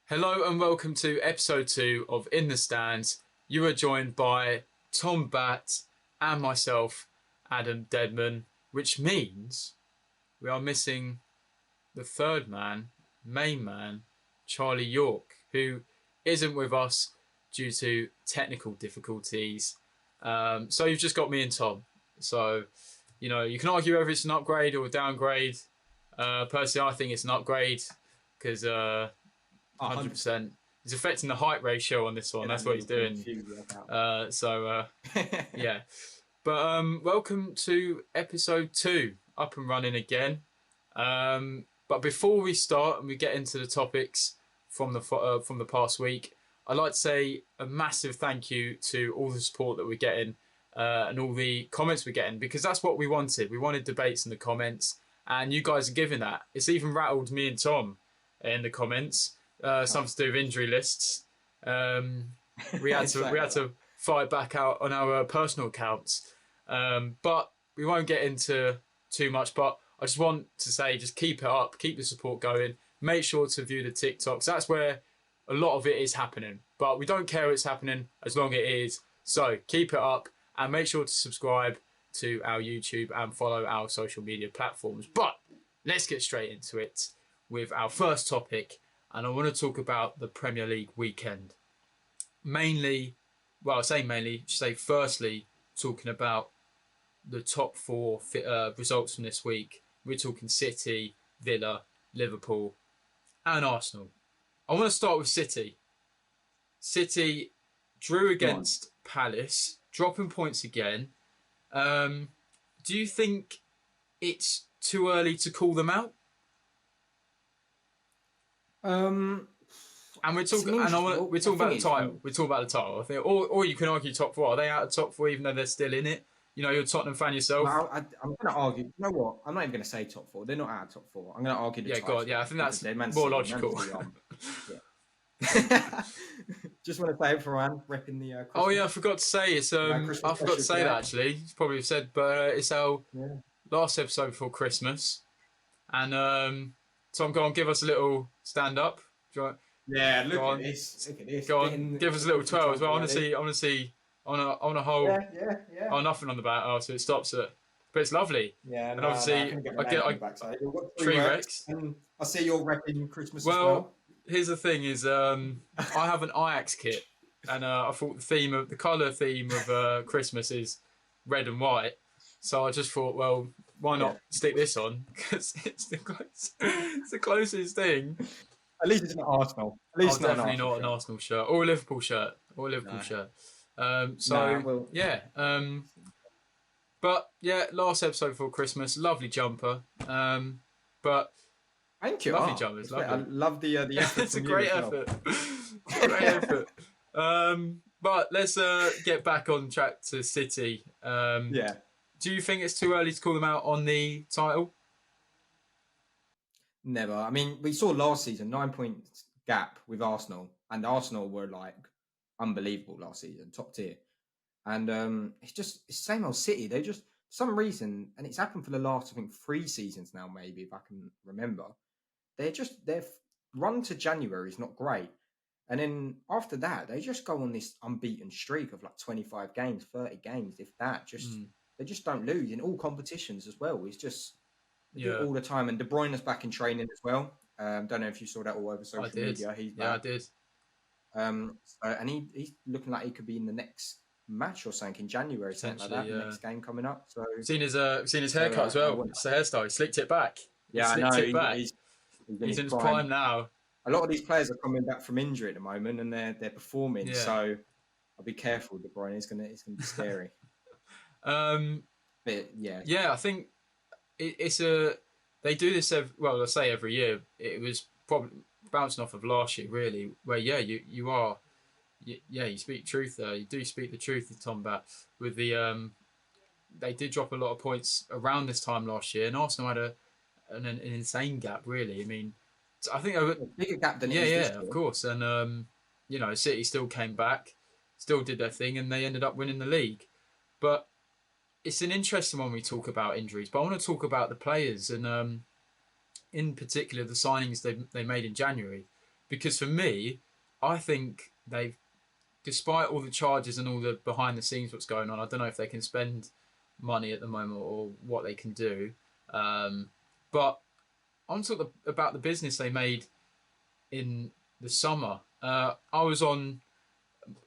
Hello and welcome to episode 2 of In the Stands. You are joined by Tom Batt and myself, Adam Deadman, which means we are missing the third man, main man, Charlie York, who isn't with us due to technical difficulties. So you've just got me and Tom. So, you can argue whether it's an upgrade or a downgrade. Personally, I think it's an upgrade because 100%. He's affecting the height ratio on this one. That's what he's doing. Yeah. But welcome to episode 2, up and running again. But before we start and we get into the topics from the past week, I'd like to say a massive thank you to all the support that we're getting and all the comments we're getting, because that's what we wanted. We wanted debates in the comments, and you guys are giving that. It's even rattled me and Tom in the comments. Something to do with injury lists. We had to fight back out on our personal accounts, but we won't get into too much. But I just want to say, just keep it up, keep the support going. Make sure to view the TikToks. That's where a lot of it is happening. But we don't care it's happening as long as it is. So keep it up and make sure to subscribe to our YouTube and follow our social media platforms. But let's get straight into it with our first topic. And I want to talk about the Premier League weekend. Mainly, well, I say mainly, say firstly, talking about the top 4 results from this week. We're talking City, Villa, Liverpool, and Arsenal. I want to start with City. City drew against Palace, dropping points again. Do you think it's too early to call them out? And we're talking about the title. We're talking about the title. I think, or you can argue top 4. Are they out of top 4 even though they're still in it? You know, you're a Tottenham fan yourself. Well, I'm going to argue. You know what? I'm not even going to say top 4. They're not out of top 4. I'm going to argue the title. God, I think that's more logical. Just want to say everyone repping the. Christmas. Oh yeah, I forgot to say it's. I forgot to say that actually. You probably said, but it's our last episode before Christmas, and Tom, go on, give us a little stand up. Look at this. Go on, give us a little twirl as well. I want to see on a whole. Yeah. Oh, nothing on the back. Oh, so it stops it. But it's lovely. Yeah, and obviously I get Tree Rex. And I see you're repping Christmas as well. Here's the thing: is I have an Ajax kit, and I thought the colour theme of Christmas is red and white. So I just thought, well, why not stick this on? Because it's the closest thing. At least it's not Arsenal. At least definitely not an Arsenal shirt or a Liverpool shirt shirt. But yeah, last episode before Christmas, lovely jumper. But thank you. Lovely jumpers. Lovely. I love the effort. It's a great effort. Great effort. But let's get back on track to City. Do you think it's too early to call them out on the title? Never. I mean, we saw last season 9 points gap with Arsenal, and Arsenal were like unbelievable last season, top tier. And it's the same old City. They just, for some reason, and it's happened for the last, I think, 3 seasons now, maybe, if I can remember. Their run to January is not great. And then after that, they just go on this unbeaten streak of like 25 games, 30 games, if that. They just don't lose in all competitions as well. It's just all the time. And De Bruyne's back in training as well. Don't know if you saw that all over social media. He's back. I did. And he's looking like he could be in the next match or something in January, something like that. The next game coming up. So seen his haircut as well. It's the hairstyle. He slicked it back. Yeah, I know. He's in his prime now. A lot of these players are coming back from injury at the moment, and they're performing. Yeah. So I'll be careful. De Bruyne is going to be scary. But I think it's they do this every year. It was probably bouncing off of last year, really, where you speak truth there. You do speak the truth with Tom Batt. With the they did drop a lot of points around this time last year, and Arsenal had an insane gap, really. I mean, I think a bigger gap than of course. And City still came back, still did their thing, and they ended up winning the league. But it's an interesting one when we talk about injuries. But I want to talk about the players and in particular the signings they made in January. Because for me, I think they've, despite all the charges and all the behind the scenes what's going on, I don't know if they can spend money at the moment or what they can do. But I'm talking about the business they made in the summer. I was on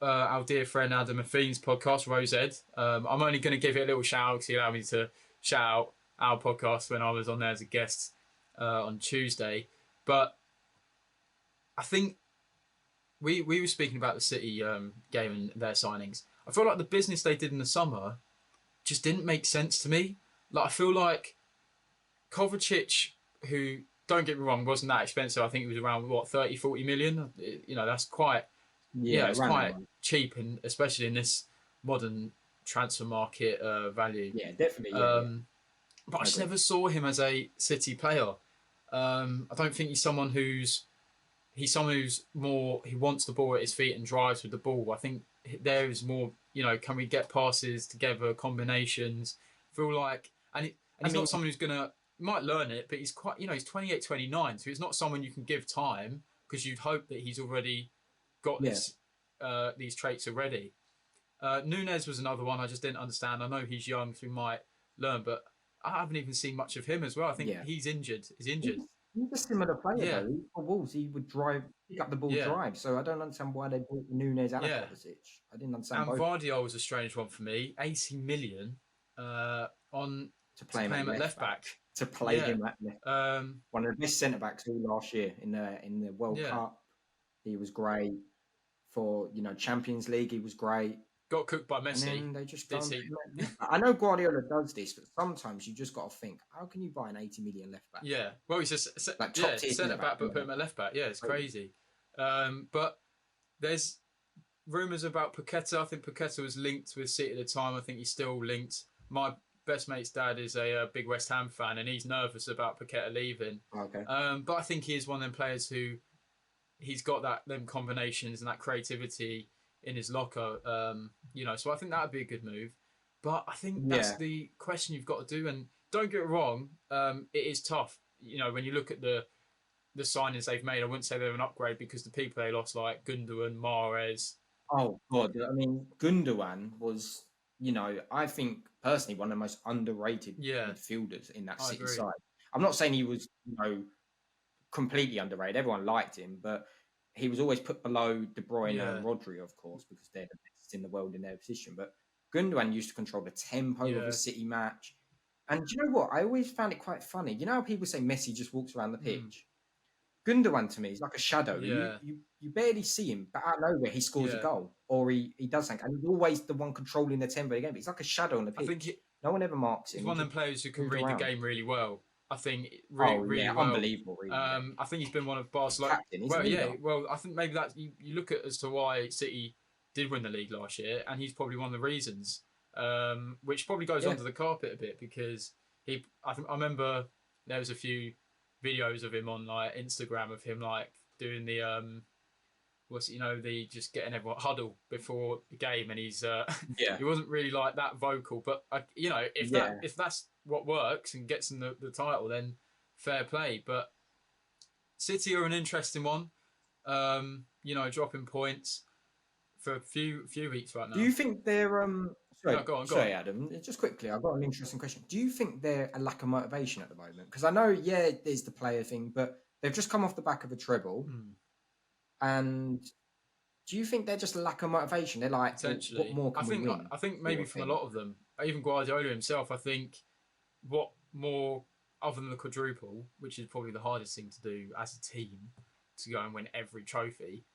our dear friend Adam Affine's podcast, Rose Ed. I'm only going to give it a little shout out because he allowed me to shout out our podcast when I was on there as a guest on Tuesday. But I think we were speaking about the City game and their signings. I feel like the business they did in the summer just didn't make sense to me. Like, I feel like Kovacic, who, don't get me wrong, wasn't that expensive. I think it was around, what, 30, 40 million? You know, that's quite, it's quite cheap, and especially in this modern transfer market value. Yeah, definitely. But I just never saw him as a City player. I don't think he's someone who's more, he wants the ball at his feet and drives with the ball. I think there is more, can we get passes together, combinations? Feel like, and he's not someone who's gonna, might learn it, but he's quite, he's 28, 29, so he's not someone you can give time, because you'd hope that he's already got these traits already. Nunez was another one I just didn't understand. I know he's young, so he might learn, but I haven't even seen much of him as well. I think he's injured. He's injured. He's a similar player though. For Wolves, he would pick up the ball, drive. So I don't understand why they bought Nunez and Kovacic. I didn't understand. And Vardiol was a strange one for me. 80 million to play him at left back. To play him at left. One of the best centre backs all last year in the World Cup. He was great. For Champions League, he was great. Got cooked by Messi. And then they just I know Guardiola does this, but sometimes you just got to think, how can you buy an 80 million left back? Yeah, well, he's just like top tier centre back, but put him at left back. Yeah, it's crazy. But there's rumours about Paqueta. I think Paqueta was linked with City at the time. I think he's still linked. My best mate's dad is a big West Ham fan, and he's nervous about Paqueta leaving. Okay. But I think he is one of them players who he's got them combinations and that creativity in his locker, so I think that would be a good move. But I think that's the question you've got to do. And don't get it wrong, it is tough. When you look at the signings they've made, I wouldn't say they're an upgrade, because the people they lost, like Gundogan, Mahrez. Oh God, I mean, Gundogan was, I think personally one of the most underrated midfielders in that City side. I'm not saying he was, completely underrated. Everyone liked him, but he was always put below De Bruyne and Rodri, of course, because they're the best in the world in their position. But Gundogan used to control the tempo of a City match. And do you know what? I always found it quite funny. You know how people say Messi just walks around the pitch? Gundogan, to me, is like a shadow. Yeah. You barely see him, but out of nowhere, he scores a goal. Or he does something. And he's always the one controlling the tempo of the game. But he's like a shadow on the pitch. I think no one ever marks him. He's one of them players who can read the game really well. I think really well. Unbelievable. Really. I think he's been one of Barcelona. Well, I think maybe that you look at as to why City did win the league last year, and he's probably one of the reasons. Which probably goes under the carpet a bit, because I remember there was a few videos of him on like Instagram of him like doing the the just getting everyone huddle before the game, and he's he wasn't really like that vocal, but if that's what works and gets him the title, then fair play. But City are an interesting one, dropping points for a few weeks right now. Do you think they're go on. Adam, just quickly, I've got an interesting question. Do you think they're a lack of motivation at the moment? Because I know there's the player thing, but they've just come off the back of a treble. And do you think they're just a lack of motivation? They're like, potentially. What more can we win? I think maybe from a lot of them, even Guardiola himself, I think what more, other than the quadruple, which is probably the hardest thing to do as a team, to go and win every trophy.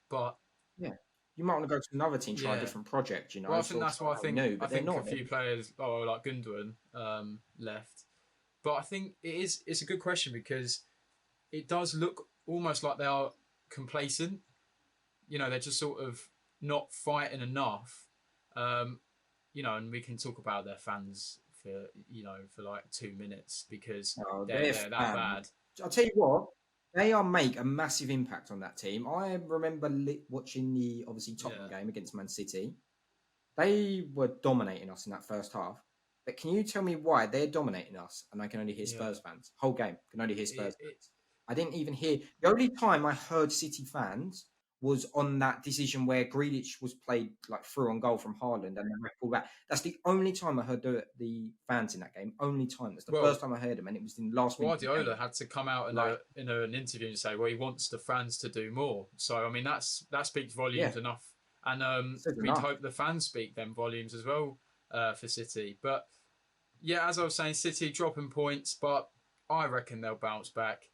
But you might want to go to another team, try a different project, Well, I think that's why I think a few players, like Gundogan, left. But I think it's a good question, because it does look almost like they are complacent. They're just sort of not fighting enough. And we can talk about their fans for like 2 minutes, because they're that bad. I'll tell you what, they make a massive impact on that team. I remember watching the Tottenham game against Man City. They were dominating us in that first half. But can you tell me why they're dominating us and I can only hear Spurs fans? Whole game, can only hear Spurs fans. I didn't even hear. The only time I heard City fans was on that decision where Grealish was played like through on goal from Haaland and then ref pulled back. That's the only time I heard the fans in that game. Only time. That's the Well, first time I heard them, and it was in the last minute of the Guardiola game. had to come out Like, in an interview and say, well, he wants the fans to do more. So I mean, that speaks volumes yeah, enough, and says we'd enough. hope the fans speak them volumes as well for City. But yeah, as I was saying, City dropping points, but I reckon they'll bounce back.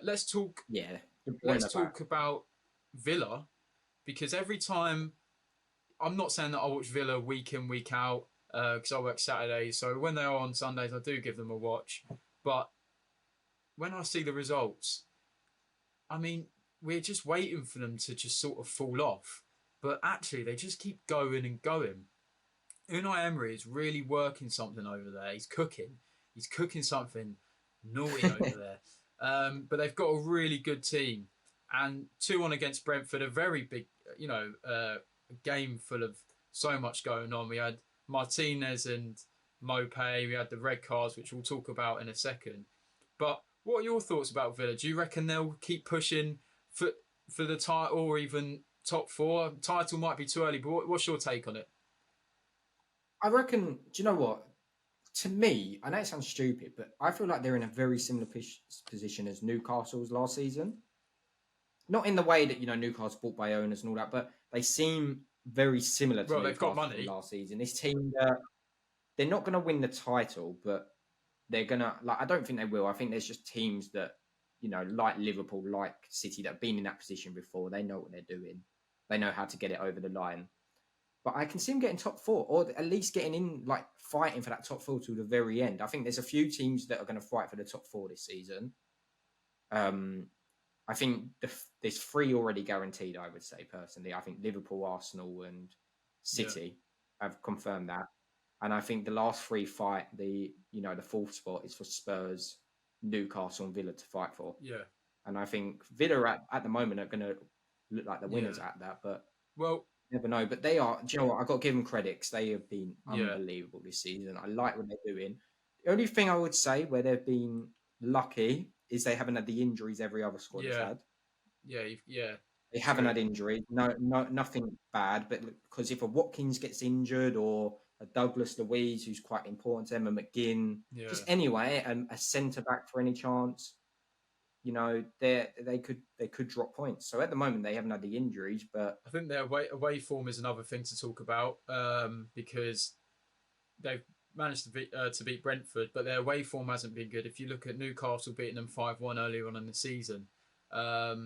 Let's talk. Yeah, good point Let's about. talk about Villa, because every time, I'm not saying that I watch Villa week in week out because I work Saturdays, so when they are on Sundays, I do give them a watch. But when I see the results, I mean, we're just waiting for them to just sort of fall off. But actually, they just keep going and going. Unai Emery is really working something over there. He's cooking. He's cooking something naughty over there. But they've got a really good team. And 2-1 against Brentford, a very big, game full of so much going on. We had Martinez and Mopé. We had the red cards, which we'll talk about in a second. But what are your thoughts about Villa? Do you reckon they'll keep pushing for the title or even top four? Title might be too early, but what's your take on it? I reckon. Do you know what? To me, I know it sounds stupid, but I feel like they're in a very similar position as Newcastle's last season. Not in the way that Newcastle bought by owners and all that, but they seem very similar to Well, they've got Newcastle money. from last season. This team, they're not going to win the title, but they're gonna. Like, I don't think they will. I think there's just teams that like Liverpool, like City, that have been in that position before. They know what they're doing. They know how to get it over the line. But I can see them getting top four, or at least getting in, like fighting for that top four to the very end. I think there's a few teams that are going to fight for the top four this season. I think there's three already guaranteed. I would say personally, I think Liverpool, Arsenal, and City have confirmed that, and I think the last three fight the fourth spot is for Spurs, Newcastle, and Villa to fight for. Yeah, and I think Villa at the moment are going to look like the winners at that, but well. Never know, but they are. Do you know what? I've got to give them credit because they have been unbelievable this season. I like what they're doing. The only thing I would say where they've been lucky is they haven't had the injuries every other squad has had. Yeah. They haven't had injuries. No, nothing bad. But because if a Watkins gets injured or a Douglas Luiz, who's quite important to them, a McGinn, just anyway, a centre back for any chance, they could drop points. So at the moment they haven't had the injuries, but I think their away form is another thing to talk about because they've managed to beat Brentford, but their away form hasn't been good. If you look at Newcastle beating them 5-1 earlier on in the season, I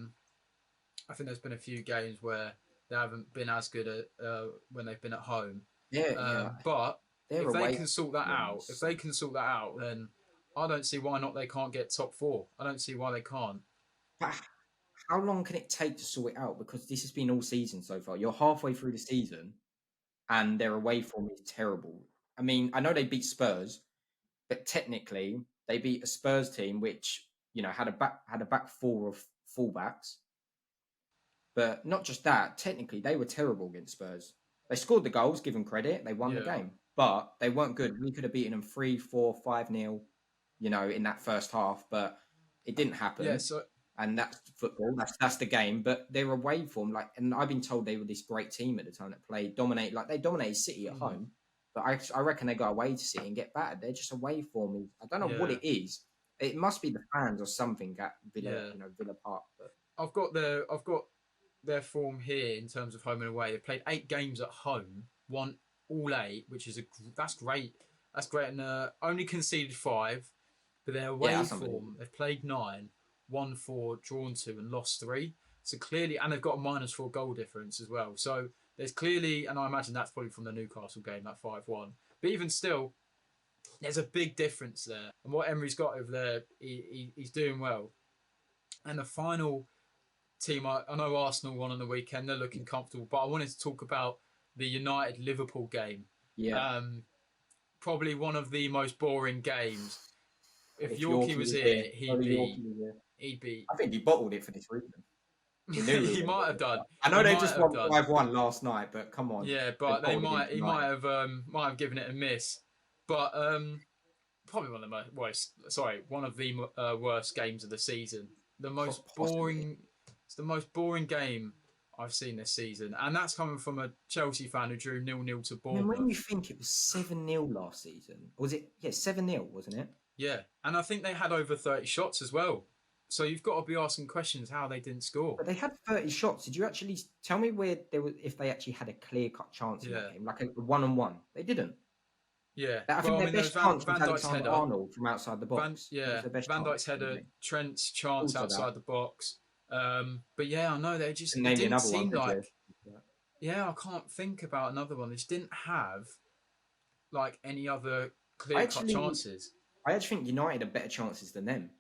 think there's been a few games where they haven't been as good at when they've been at home. But if they can sort that out, then I don't see why not they can't get top four. I don't see why they can't. But how long can it take to sort it out? Because this has been all season so far. You're halfway through the season, and their away form is terrible. I mean, I know they beat Spurs, but technically they beat a Spurs team which had a back four of fullbacks. But not just that, technically they were terrible against Spurs. They scored the goals, give them credit, they won the game, but they weren't good. We could have beaten them 3-4, 5-0. In that first half, but it didn't happen. Yeah, so and that's football. That's the game. But their away form, and I've been told they were this great team at the time that they dominated City at home. But I reckon they got away to City and get battered. They're just away form. I don't know what it is. It must be the fans or something at Villa, Villa Park. But I've got their form here in terms of home and away. They've played 8 games at home, won all 8, which is that's great. That's great, and only conceded 5. But their away form, they've played 9, won 4, drawn 2, and lost 3. So clearly, and they've got a -4 goal difference as well. So there's clearly, and I imagine that's probably from the Newcastle game, that 5-1. But even still, there's a big difference there. And what Emery's got over there, he's doing well. And the final team, I know Arsenal won on the weekend. They're looking comfortable. But I wanted to talk about the United-Liverpool game. Yeah. Probably one of the most boring games. If Yorkie was here, he'd be. I think he bottled it for this reason. He might have done. I know they just won 5-1 last night, but come on. Yeah, but he might have given it a miss. But probably one of the worst games of the season. the most Possibly. boring. It's the most boring game I've seen this season, and that's coming from a Chelsea fan who drew 0-0 to I mean, when Bournemouth. you think it was 7-0 last season, or was it? Yeah, 7-0, wasn't it? Yeah, and I think they had over 30 shots as well. So you've got to be asking questions how they didn't score. But they had 30 shots. Did you actually tell me where they were? If they actually had a clear-cut chance in that game, like a one-on-one, they didn't. Yeah, I think their there best was chance Van was Dijk's Alexander header. Arnold from outside the box. That was their best Van chance, Dijk's header, really. Trent's chance Also outside the box. But yeah, I know they just And it name me didn't another one, seem could you? like. Yeah, I can't think about another one. They just didn't have like any other clear-cut chances. I actually think United have better chances than them.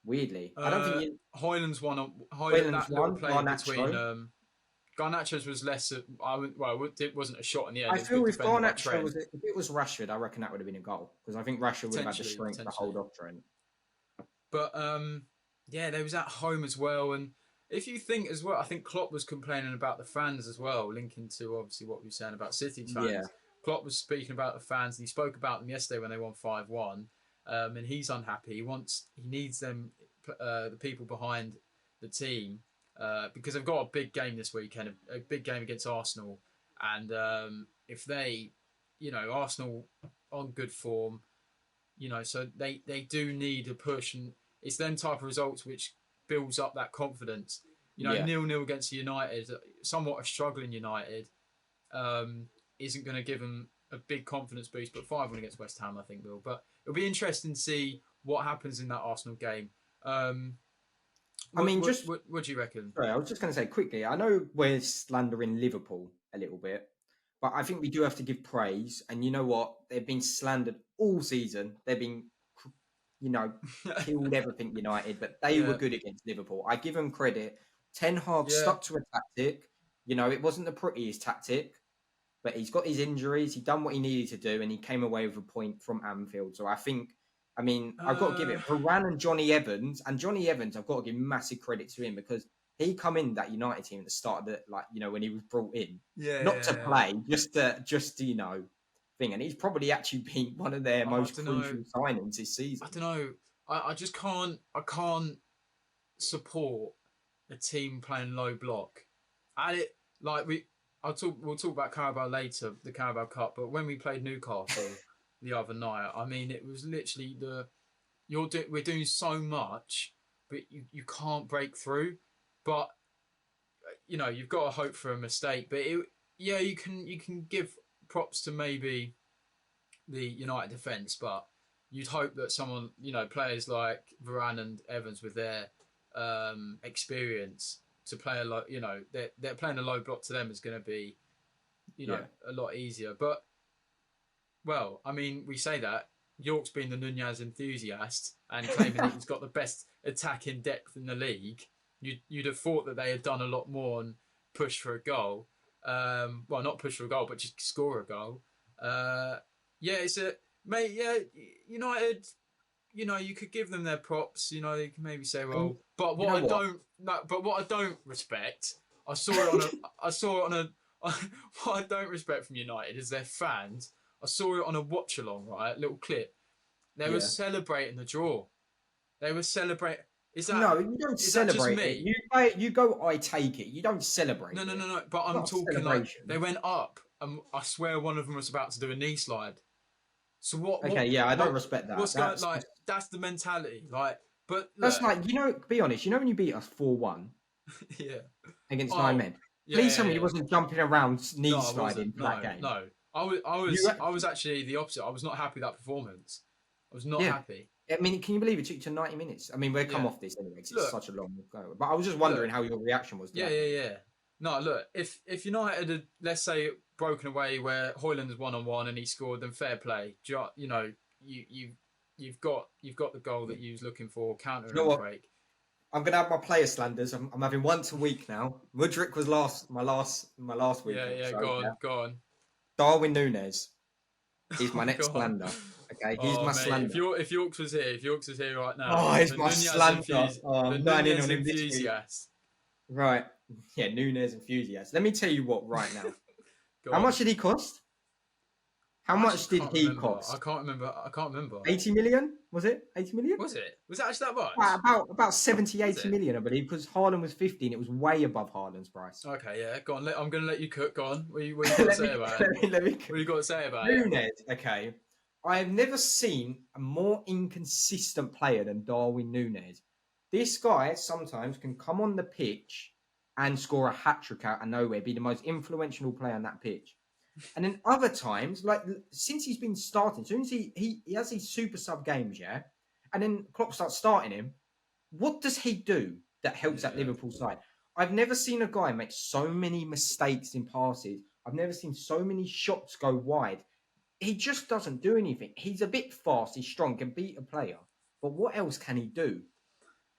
Weirdly, I don't think Hoyland's one. Hoyland's That little one, play between Garnacho's was less. It wasn't a shot in the air. I feel if Garnacho if it was Rashford, I reckon that would have been a goal because I think Rashford would have had the strength to hold off Trent. But yeah, they was at home as well, and if you think as well, I think Klopp was complaining about the fans as well, linking to obviously what we were saying about City fans. Yeah. Klopp was speaking about the fans, and he spoke about them yesterday when they won 5-1, and he's unhappy. He needs them, the people behind the team, because they've got a big game this weekend, a big game against Arsenal, and if they, Arsenal on good form, so they do need a push, and it's them type of results which builds up that confidence. 0-0 against United, somewhat a struggling United, isn't going to give them a big confidence boost, but 5-1 against West Ham, I think will. But it'll be interesting to see what happens in that Arsenal game. What do you reckon? Sorry, I was just going to say quickly, I know we're slandering Liverpool a little bit, but I think we do have to give praise. And you know what? They've been slandered all season. They've been, killed everything United, but they were good against Liverpool. I give them credit. Ten Hag stuck to a tactic. It wasn't the prettiest tactic, but he's got his injuries. He done what he needed to do, and he came away with a point from Anfield. So I've got to give it Varane and Johnny Evans. And Johnny Evans, I've got to give massive credit to him because he come in that United team at the start of the, when he was brought in, not to play, just to thing. And he's probably actually been one of their most crucial signings this season. I don't know. I just can't. I can't support a team playing low block. And we'll talk about Carabao later, the Carabao Cup. But when we played Newcastle the other night, I mean, it was literally we're doing so much, but you can't break through. But you've got to hope for a mistake. But you can give props to maybe the United defence, but you'd hope that someone, players like Varane and Evans with their experience to play a lot, they're playing a low block to them is going to be, a lot easier. But, well, I mean, we say that. York's been the Nunez enthusiast and claiming that he's got the best attacking depth in the league. You'd have thought that they had done a lot more and pushed for a goal. Well, not push for a goal, but just score a goal. United, you could give them their props. You can maybe say, well, but what I don't respect, what I don't respect from United is their fans. I saw it on a watch along, right? A little clip. They were celebrating the draw. They were celebrating. No, you don't celebrate it. You go, I take it. You don't celebrate. No. But I'm talking like they went up, and I swear one of them was about to do a knee slide. So what? Okay, I don't respect that. That's the mentality. But that's be honest. When you beat us 4-1, against 9 men. Please tell me you wasn't jumping around knee sliding for that game. No, I was actually the opposite. I was not happy with that performance. I was not happy. I mean, can you believe it took you to 90 minutes? I mean, we'll come off this anyway because it's such a long go. But I was just wondering how your reaction was to that. Yeah. No, look, if United had, let's say, broken away where Hoyland is 1-on-1 and he scored, then fair play. You've got the goal that you was looking for, counter and break. I'm gonna have my player slanders. I'm having once a week now. Mudryk was my last week. Go on. Darwin Núñez is my next slander. Okay, he's my slander. If Yorks was here right now. He's my slander. I'm not in on him enthusiast. Right. Yeah, Núñez enthusiast. Let me tell you what right now. How much did he cost? How I much actually did can't he remember. cost? I can't remember. 80 million? Was it 80 million? Was it? Was it actually that much? About 70, Was 80 it? million, I believe, because Haaland was 15. It was way above Haaland's price. Okay, yeah. Go on. I'm going to let you cook. Go on. What you got to let say me, about it? let me. What you got to say about it? Nunez, okay. I have never seen a more inconsistent player than Darwin Nunez. This guy sometimes can come on the pitch and score a hat trick out of nowhere, be the most influential player on that pitch. And then other times, like since he's been starting, as soon as he has these super sub games, yeah, and then Klopp starts starting him, what does he do that helps that Yeah. Liverpool side? I've never seen a guy make so many mistakes in passes. I've never seen so many shots go wide. He just doesn't do anything. He's a bit fast, he's strong, can beat a player, but what else can he do?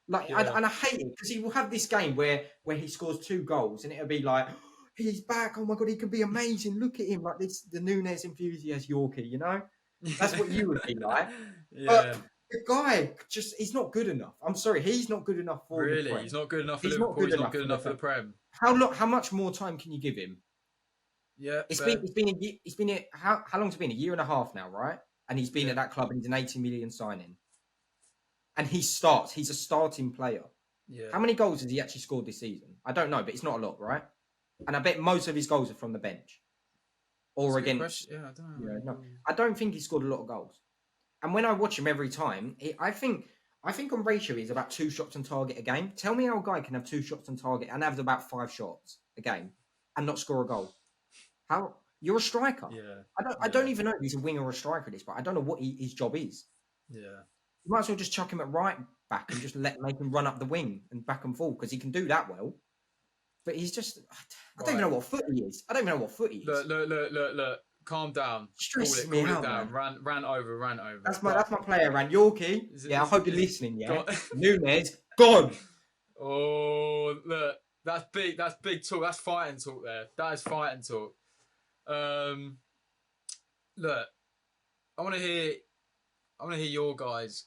Like, Yeah. and I hate it because he will have this game where he scores 2 goals and it'll be like, he's back. Oh my god, he can be amazing. Look at him, like this, the Nunez enthusiast Yorkie. You know, that's what you would be like. Yeah. But the guy he's not good enough. I'm sorry, he's not good enough for the Really? Prem. He's not good enough for He's not Liverpool. good He's not enough good for the enough for the Prem. Prem. How much more time can you give him? Yeah. It's fair. been how long's it been? A year and a half now, right? And he's been Yeah. at that club and he's an 80 million signing. And he starts. He's a starting player. Yeah. How many goals has he actually scored this season? I don't know, but it's not a lot, right? And I bet most of his goals are from the bench or against. Yeah, I don't know. No, I don't think he scored a lot of goals. And when I watch him every time, I think on ratio he's about 2 shots on target a game. Tell me how a guy can have 2 shots on target and have about 5 shots a game and not score a goal. How? You're a striker. Yeah. I don't even know if he's a winger or a striker at this, but I don't know what his job is. Yeah. You might as well just chuck him at right back and just make him run up the wing and back and forth because he can do that well. But he's just, I don't even know what foot he is. I don't even know what foot he is. Look. Calm down. Stresses Cool me it out, down. man. Rant over. That's my player, Rand Yorkie. I hope you're listening. Yeah, Go on. Nunez gone. Oh, look, that's big. That's big talk. That's fighting talk. There, that is fighting talk. Look, I want to hear your guys'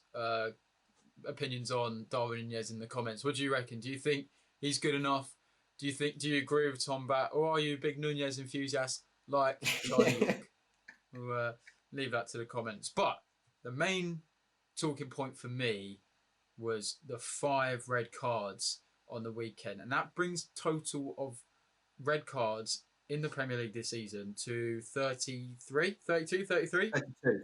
opinions on Darwin Nunez in the comments. What do you reckon? Do you think he's good enough? Do you agree with Tom Bat, or are you a big Nunez enthusiast like Charlie York? We'll leave that to the comments. But the main talking point for me was the 5 red cards on the weekend, and that brings total of red cards in the Premier League this season to 33, 32, 33?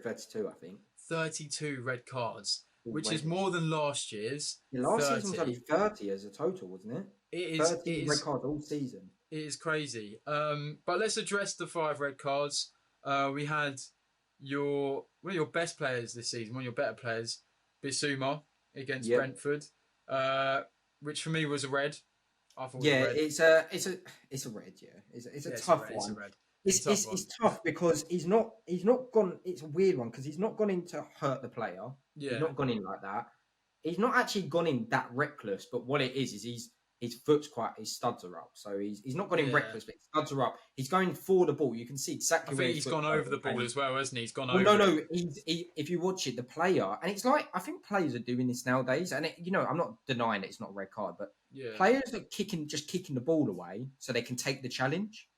32, I think. 32 red cards, which is more than last year's. Yeah, last season was only 30 as a total, wasn't it? It is 30 red cards all season. It is crazy. But let's address the 5 red cards. We had one of your best players this season, one of your better players, Bissouma against Brentford, which for me was a red. I thought it's a red. Yeah, it's a tough one. It's a red. It's tough because he's not gone. It's a weird one because he's not gone in to hurt the player. Yeah. He's not gone in like that. He's not actually gone in that reckless. But what it is his foot's his studs are up. So he's not gone in reckless, but his studs are up. He's going for the ball. You can see exactly where he's gone over the ball as well, hasn't he? He's gone over. No. If you watch it, the player, and it's like I think players are doing this nowadays, and I'm not denying that it's not a red card, but players are kicking the ball away so they can take the challenge.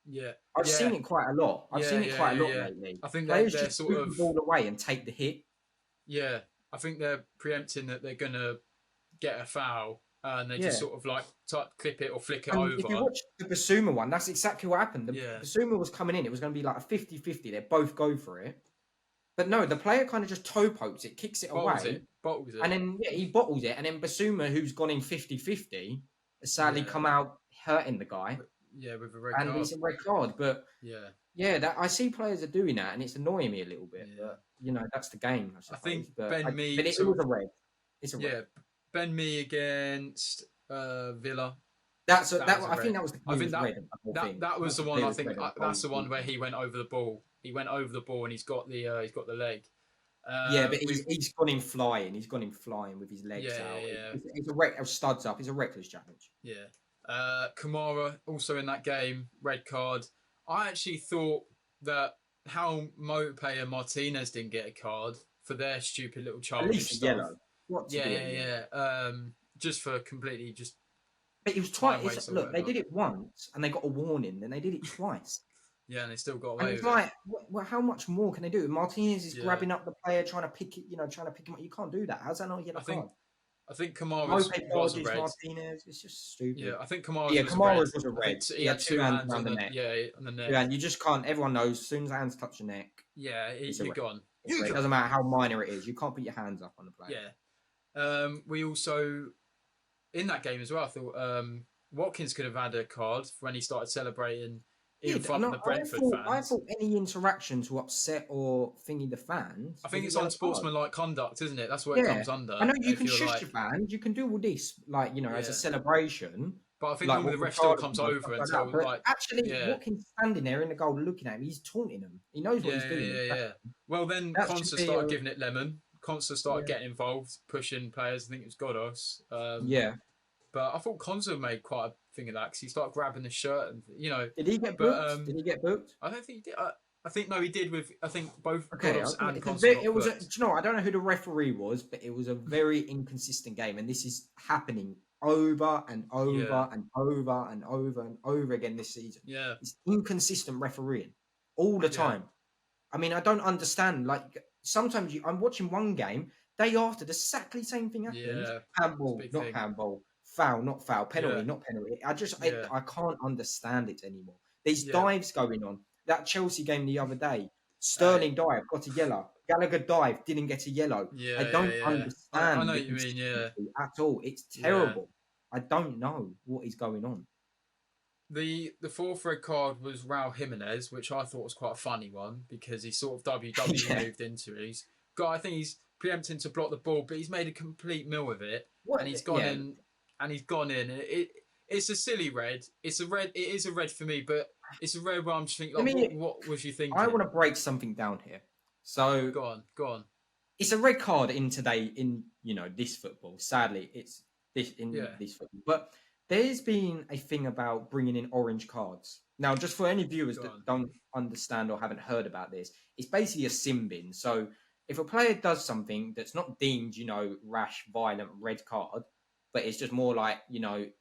Yeah, I've seen it quite a lot. I've seen it quite a lot lately. I think players they're just sort move the ball away and take the hit. Yeah, I think they're preempting that they're gonna get a foul, and they just sort of like clip it or flick it over. If you watch the Bissouma one, that's exactly what happened. Bissouma was coming in; it was going to be like a 50-50. They both go for it, but no, the player kind of just toe pokes it, kicks it away, bottles it, and then he bottles it, and then Bissouma, who's gone in 50-50, has sadly come out hurting the guy. Yeah, with a red card. And it's a red card, but that I see players are doing that, and it's annoying me a little bit. Yeah. But that's the game. I think but Ben Mee. But it was a red. It's a red. Yeah, Ben Mee against Villa. I think that was the red. That was the one. I think that's the one where he went over the ball. He went over the ball, and he's got the leg. But he's gone in flying. He's gone in flying with his legs out. Yeah. It's a studs up. It's a reckless challenge. Yeah. Kamara also in that game, red card. I actually thought that how Mope and Martinez didn't get a card for their stupid little childish stuff. Yellow. Just for completely just. But it was twice. Look, they did it once and they got a warning. Then they did it twice. Yeah, and they still got And away it's with it. like, well, how much more can they do? Martinez is Yeah, grabbing up the player, trying to pick it, trying to pick him up. You can't do that. How's that not a yellow I think card? I think Mope Kamara's was a dodges red. Martinez. It's just Yeah, stupid. I think Kamara's Yeah, was a red. Kamara's was a I red. think he He had had two two hands hands around on the the neck. on the neck. Yeah, and you just can't. Everyone knows as soon as hands touch the neck, Yeah, it's a you're red. gone. It doesn't matter how minor it is. You can't put your hands up on the player. Yeah. We also in that game as well. I thought Watkins could have had a card when he started celebrating in Did front and of the Brentford I fans. thought any interaction to upset or thingy the fans I was think a it's yellow card. unsportsmanlike conduct, isn't it? That's what it Yeah, comes under. I know you If can you're shush like, your fans, you can do all this, like as a yeah, celebration, but I think like normally what the ref still Richarlison comes does, stuff over like that. until But like, actually, yeah, Watkins standing there in the goal looking at him, he's taunting him. He knows what yeah, he's doing. yeah, yeah. Well, then That should Consta be started giving it lemon. Consta started yeah, getting involved, pushing players. I think it was Godos. yeah. But I thought Consta made quite a thing of that because he started grabbing the shirt and Did he get But booked? Did he get booked? I don't think he did. I think no, he did with. I think both Okay, Godos and it's a Consta got it was a. Do booked. you know? I don't know who the referee was, but it was a very inconsistent game, and this is happening over and Yeah, over and over and over and over again this season. yeah, It's inconsistent refereeing all the yeah, time. I mean, I don't understand. Like sometimes I'm watching one game, day after the exactly same thing happens. yeah. It's a Handball, big not thing. handball. Foul, not foul. Penalty, Yeah, not penalty. yeah, I can't understand it anymore. These yeah. dives going on. That Chelsea game the other day, Uh, Sterling dive got a yellow. Gallagher dive didn't get a yellow. I yeah, yeah, don't yeah. I understand know the what you mean. Yeah, consistency at all. It's yeah. terrible. I don't know what is going on. The fourth red card was Raul Jimenez, which I thought was quite a funny one because he sort of WWE Yeah. moved into it. He's got, I think he's preempting to block the ball, but he's made a complete meal of it, and What? he's gone Yeah. in, and he's gone in. It's a silly red. It's a red. It is a red for me, but it's a red where I'm just thinking, Let like, me. what was you I thinking? want to break something down here. So Go on. it's a red card in today in this football. Sadly, it's Yeah, this football. But there's been a thing about bringing in orange cards. Now, just for any viewers go that on. don't understand or haven't heard about this, it's basically a sin bin. So if a player does something that's not deemed, rash, violent, red card, but it's just more like,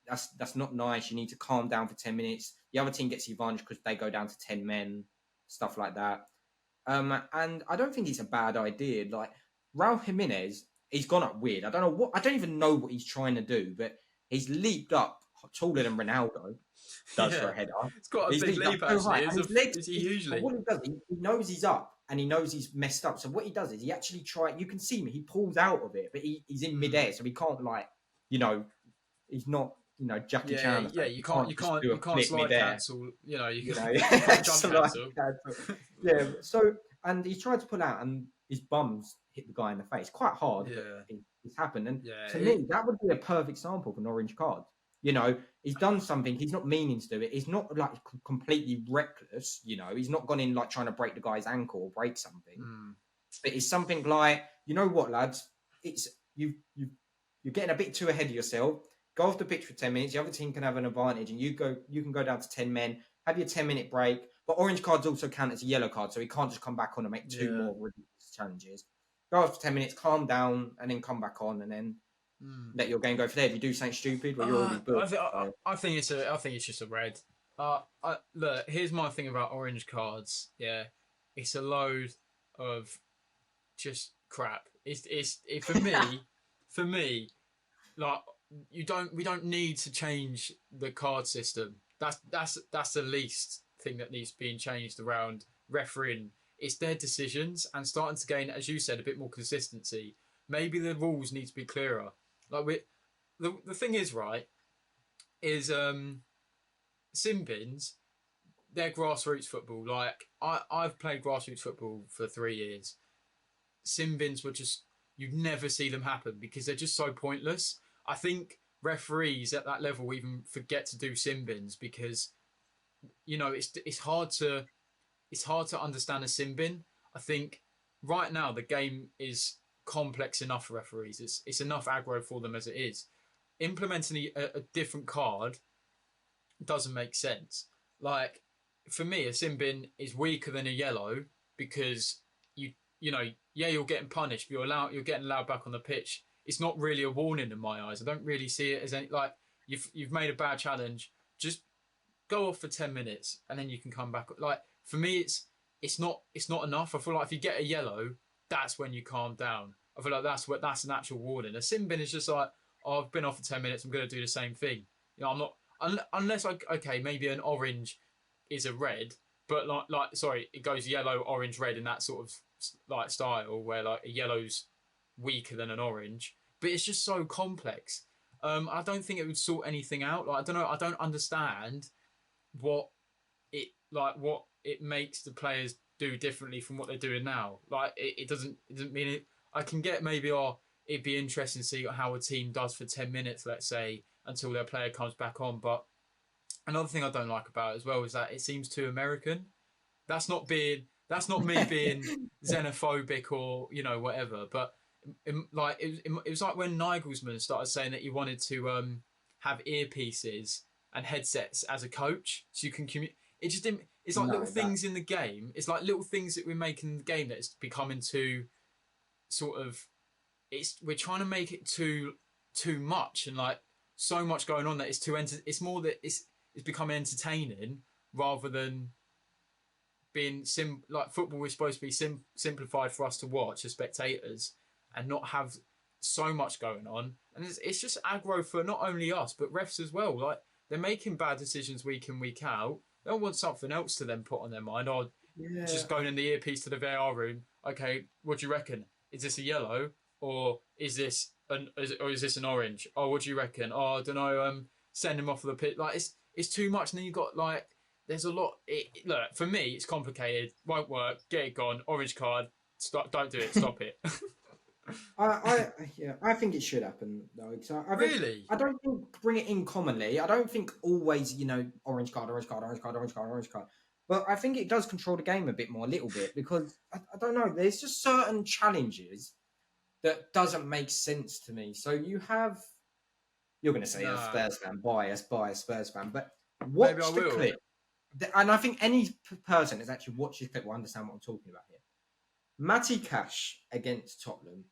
that's not nice. You need to calm down for 10 minutes. The other team gets the advantage because they go down to 10 men, stuff like that. And I don't think it's a bad idea. Like Raul Jimenez, he's gone up weird. I don't even know what he's trying to do, but he's leaped up taller than Ronaldo does for Yeah, a header. it's got a He's big leaped up leap so actually. high, and his legs. Is he usually? What he does, he knows he's up and he knows he's messed up. So what he does is he actually You can see him. He pulls out of it, but he's in midair, so he can't he's not Jackie Chan. Yeah. You can't do a flip slide midair. cancel. You You know, can't jump slide cancel. cancel. Yeah. So and he tried to pull out, and his bums hit the guy in the face quite hard. Yeah. But it's happened, and Yeah, to me, that would be a perfect example of an orange card. He's done something. He's not meaning to do it. He's not like completely reckless. He's not gone in like trying to break the guy's ankle or break something. But it's something like, you know what, lads? It's you're getting a bit too ahead of yourself. Go off the pitch for 10 minutes. The other team can have an advantage, and you can go down to 10 men. Have your 10-minute break. But orange cards also count as a yellow card, so he can't just come back on and make two more ridiculous challenges. Go off for 10 minutes, calm down, and then come back on, and then let your game go for there. If you do something stupid, well, you're already booked. I think it's just a red. Look, here's my thing about orange cards. Yeah, it's a load of just crap. It's for me, for me, like we don't need to change the card system. That's the least thing that needs being changed around refereeing. It's their decisions and starting to gain, as you said, a bit more consistency. Maybe the rules need to be clearer. Like the thing is, right, is sin bins, they're grassroots football. Like I've played grassroots football for 3 years. Sin bins were just, you'd never see them happen because they're just so pointless. I think referees at that level even forget to do sin bins because it's hard to understand a sin bin. I think right now the game is complex enough for referees. It's enough aggro for them as it is. Implementing a different card doesn't make sense. Like for me, a sin bin is weaker than a yellow because you're getting punished, but you're getting allowed back on the pitch. It's not really a warning in my eyes. I don't really see it as any, like you've made a bad challenge. Just go off for 10 minutes and then you can come back. Like for me, it's not enough. I feel like if you get a yellow, that's when you calm down. I feel like that's an actual warning. A sin bin is just like, oh, I've been off for 10 minutes. I'm going to do the same thing. I'm not unless like okay, maybe an orange is a red, but like sorry, it goes yellow, orange, red in that sort of like style where like a yellow's weaker than an orange. But it's just so complex. I don't think it would sort anything out. Like I don't know. I don't understand what what it makes the players do differently from what they're doing now. Like it doesn't mean it. I can get maybe it'd be interesting to see how a team does for 10 minutes, let's say, until their player comes back on. But another thing I don't like about it as well is that it seems too American. That's not me being xenophobic or whatever. But it was like when Nagelsmann started saying that he wanted to have earpieces and headsets as a coach, so you can communicate. It just didn't. It's like little things in the game. It's like little things that we're making in the game that's becoming too sort of. We're trying to make it too much and like so much going on that it's too. It's more that it's becoming entertaining rather than being like football is supposed to be simplified for us to watch as spectators and not have so much going on. And it's just aggro for not only us but refs as well. Like they're making bad decisions week in week out. They'll want something else to then put on their mind. Or just going in the earpiece to the VAR room. Okay, what do you reckon? Is this a yellow or is this an orange? Oh, what do you reckon? Oh, I don't know. Send him off of the pit. Like it's too much. And then you've got like there's a lot. Look, for me, it's complicated. Won't work. Get it gone. Orange card. Stop. Don't do it. Stop it. I think it should happen though. Really? I don't think bring it in commonly. I don't think always orange card. But I think it does control the game a bit more, a little bit, because I don't know. There's just certain challenges that doesn't make sense to me. So you're going to say a Spurs fan, bias Spurs fan, but watch the clip. And I think any person that's actually watched this clip will understand what I'm talking about here. Matty Cash against Tottenham.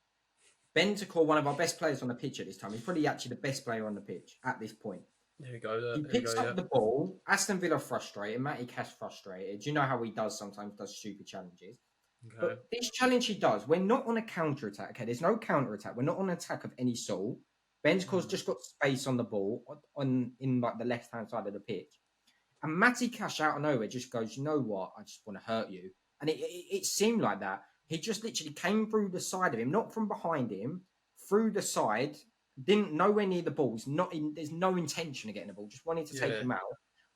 Bentancur, one of our best players on the pitch at this time. He's probably actually the best player on the pitch at this point. There you go. He picks up the ball. Aston Villa frustrated. Matty Cash frustrated. You know how he sometimes does stupid challenges. Okay. But this challenge he does, we're not on a counter-attack. Okay, there's no counter-attack. We're not on an attack of any sort. Bentancur's just got space on the ball in like the left-hand side of the pitch. And Matty Cash out of nowhere just goes, you know what? I just want to hurt you. And it seemed like that. He just literally came through the side of him, not from behind him, through the side, didn't nowhere near the ball. There's no intention of getting the ball, just wanted to take him out.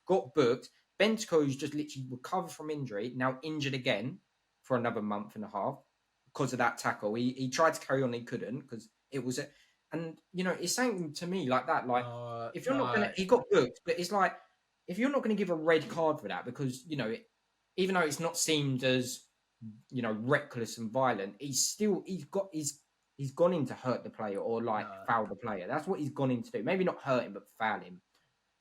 Got booked. Bentancur, who's just literally recovered from injury, now injured again for another month and a half because of that tackle. He tried to carry on, he couldn't because it was and it's saying to me like that, like if you're not gonna, he got booked, but it's like if you're not going to give a red card for that because even though it's not seemed as reckless and violent, he's gone in to hurt the player or foul the player. That's what he's gone in to do. Maybe not hurt him, but foul him.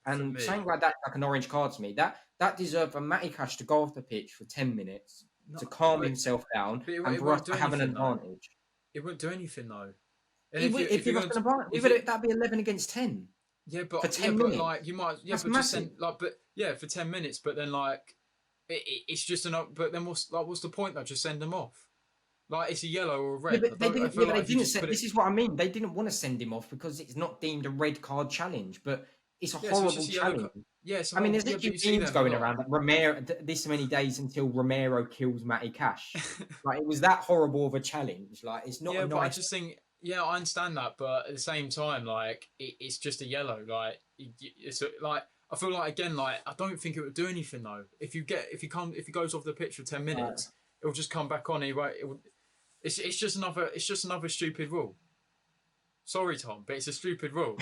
And something like that, like an orange card to me, that deserved for Matty Cash to go off the pitch for 10 minutes to calm himself down and for us to have an advantage. It wouldn't do anything though. If you got an advantage, that'd be 11 against 10. Yeah, but for 10 minutes, like you might, that's massive. For 10 minutes, but then like it's just enough. But then what's the point though? Just send them off. Like it's a yellow or a red. Yeah, but they didn't. This is what I mean. They didn't want to send him off because it's not deemed a red card challenge, but it's a horrible challenge. Yes, I mean, there's literally memes going around that Romero this many days until Romero kills Matty Cash. Like it was that horrible of a challenge. Like it's not. Yeah, but I just think. Yeah, I understand that, but at the same time, like it's just a yellow. Like it's like I feel like again, like I don't think it would do anything though. If he goes off the pitch for 10 minutes, it will just come back on. It's just another stupid rule. Sorry, Tom, but it's a stupid rule.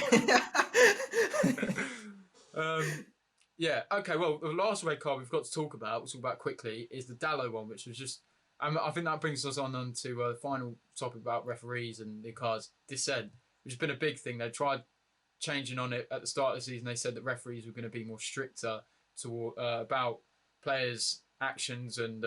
Yeah. Okay. Well, the last red card we've got to talk about, quickly, is the Dalot one, which was just. I think that brings us on to the final topic about referees and the cards dissent, which has been a big thing. They tried changing on it at the start of the season. They said that referees were going to be more stricter about players' actions and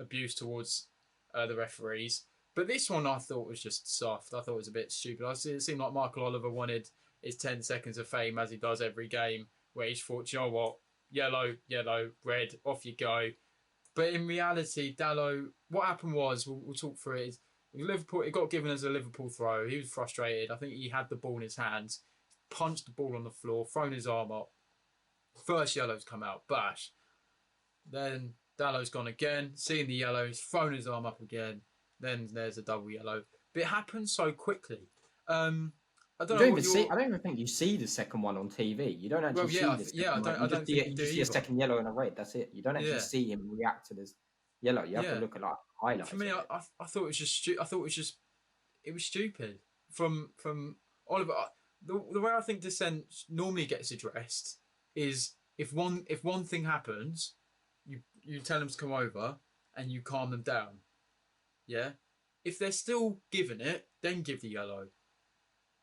abuse towards the referees. But this one I thought was just soft. I thought it was a bit stupid. It seemed like Michael Oliver wanted his 10 seconds of fame as he does every game, where he thought, you know what, yellow, yellow, red, off you go. But in reality, Dalot, what happened was, we'll talk through it, is Liverpool, it got given as a Liverpool throw. He was frustrated. I think he had the ball in his hands, punched the ball on the floor, thrown his arm up. First yellow's come out, bash. Then Dallow's gone again, seeing the yellow, he's thrown his arm up again. Then there's a double yellow. But it happens so quickly. I don't know what I don't even think you see the second one on TV. You don't actually see this. Yeah, I don't think you do see a second yellow and a red. That's it. You don't actually see him react to this yellow. You have to look at like highlights. For me, I thought it was just I thought it was stupid from Oliver. The way I think dissent normally gets addressed is if one thing happens, you tell them to come over and you calm them down. Yeah, if they're still giving it, then give the yellow.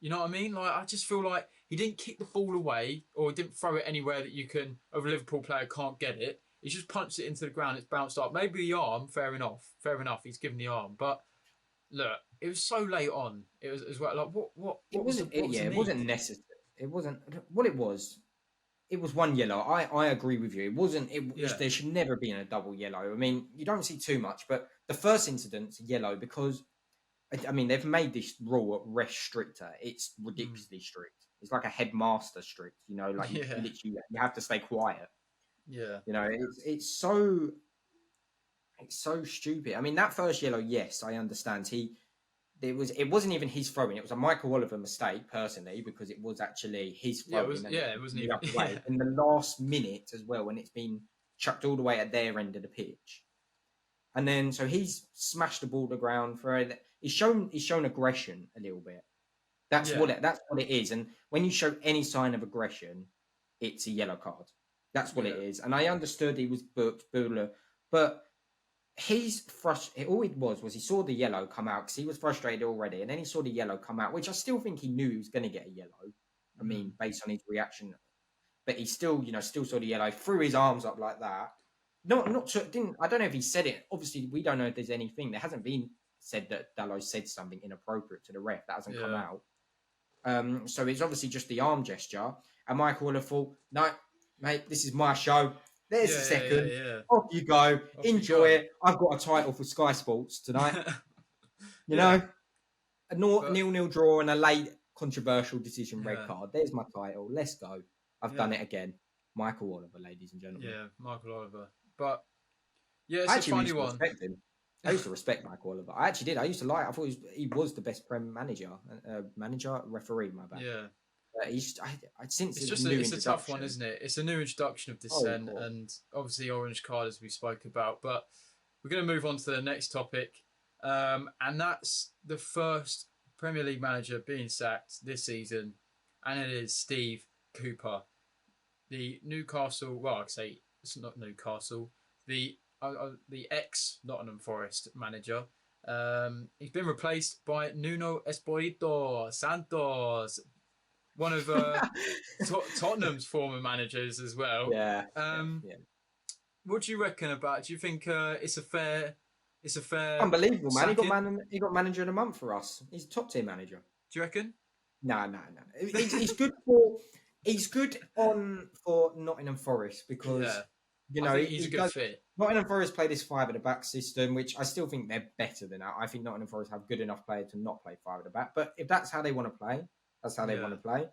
You know what I mean? Like, I just feel like he didn't kick the ball away or didn't throw it anywhere that a Liverpool player can't get it. He just punched it into the ground. It's bounced up. Maybe the arm. Fair enough. He's given the arm, but look, it was so late on. It was as well. Like what? It wasn't necessary. It wasn't what it was. It was one yellow. I agree with you. It wasn't. There should never be a double yellow. I mean, you don't see too much, but the first incident's yellow because. I mean, they've made this rule rest stricter. It's ridiculously strict. It's like a headmaster strict, you know, like literally you have to stay quiet. Yeah. You know, it's so stupid. I mean, that first yellow, yes, I understand. It wasn't even his throwing. It was a Michael Oliver mistake, personally, because it was actually his throwing. It wasn't even in the last minute as well, when it's been chucked all the way at their end of the pitch. And then so he's smashed the ball to the ground for it. He's shown aggression a little bit. That's what it is. And when you show any sign of aggression, it's a yellow card. That's what it is. And I understood he was booked, but he's frustrated. All it was he saw the yellow come out because he was frustrated already, and then he saw the yellow come out, which I still think he knew he was going to get a yellow. I mean, based on his reaction, but he still saw the yellow, threw his arms up like that. I don't know if he said it. Obviously, we don't know if there's anything. There hasn't been said that Dalot said something inappropriate to the ref. That hasn't come out. So it's obviously just the arm gesture. And Michael would have thought, no, mate, this is my show. There's a second. Off you go. Enjoy it. I've got a title for Sky Sports tonight. you know, a 0-0 draw and a late controversial decision red card. There's my title. Let's go. I've done it again. Michael Oliver, ladies and gentlemen. Yeah, Michael Oliver. But it's a funny one. I used to respect Michael Oliver. I actually did. I used to like. I thought he was the best Prem manager, referee. My bad. Yeah. It's a tough one, isn't it? It's a new introduction of dissent, and obviously orange card, as we spoke about. But we're going to move on to the next topic, and that's the first Premier League manager being sacked this season, and it is Steve Cooper, the Newcastle. Well, I'd say it's not Newcastle. The ex Nottingham Forest manager. He's been replaced by Nuno Espirito Santos, one of Tottenham's former managers as well. Yeah. What do you reckon about? Do you think it's a fair? Unbelievable, man. He got manager of the month for us. He's a top tier manager. Do you reckon? No. He's good for Nottingham Forest because he's a good fit. Nottingham Forest play this 5 at the back system, which I still think they're better than that. I think Nottingham Forest have good enough players to not play 5 at the back. But if that's how they want to play, that's how they want to play.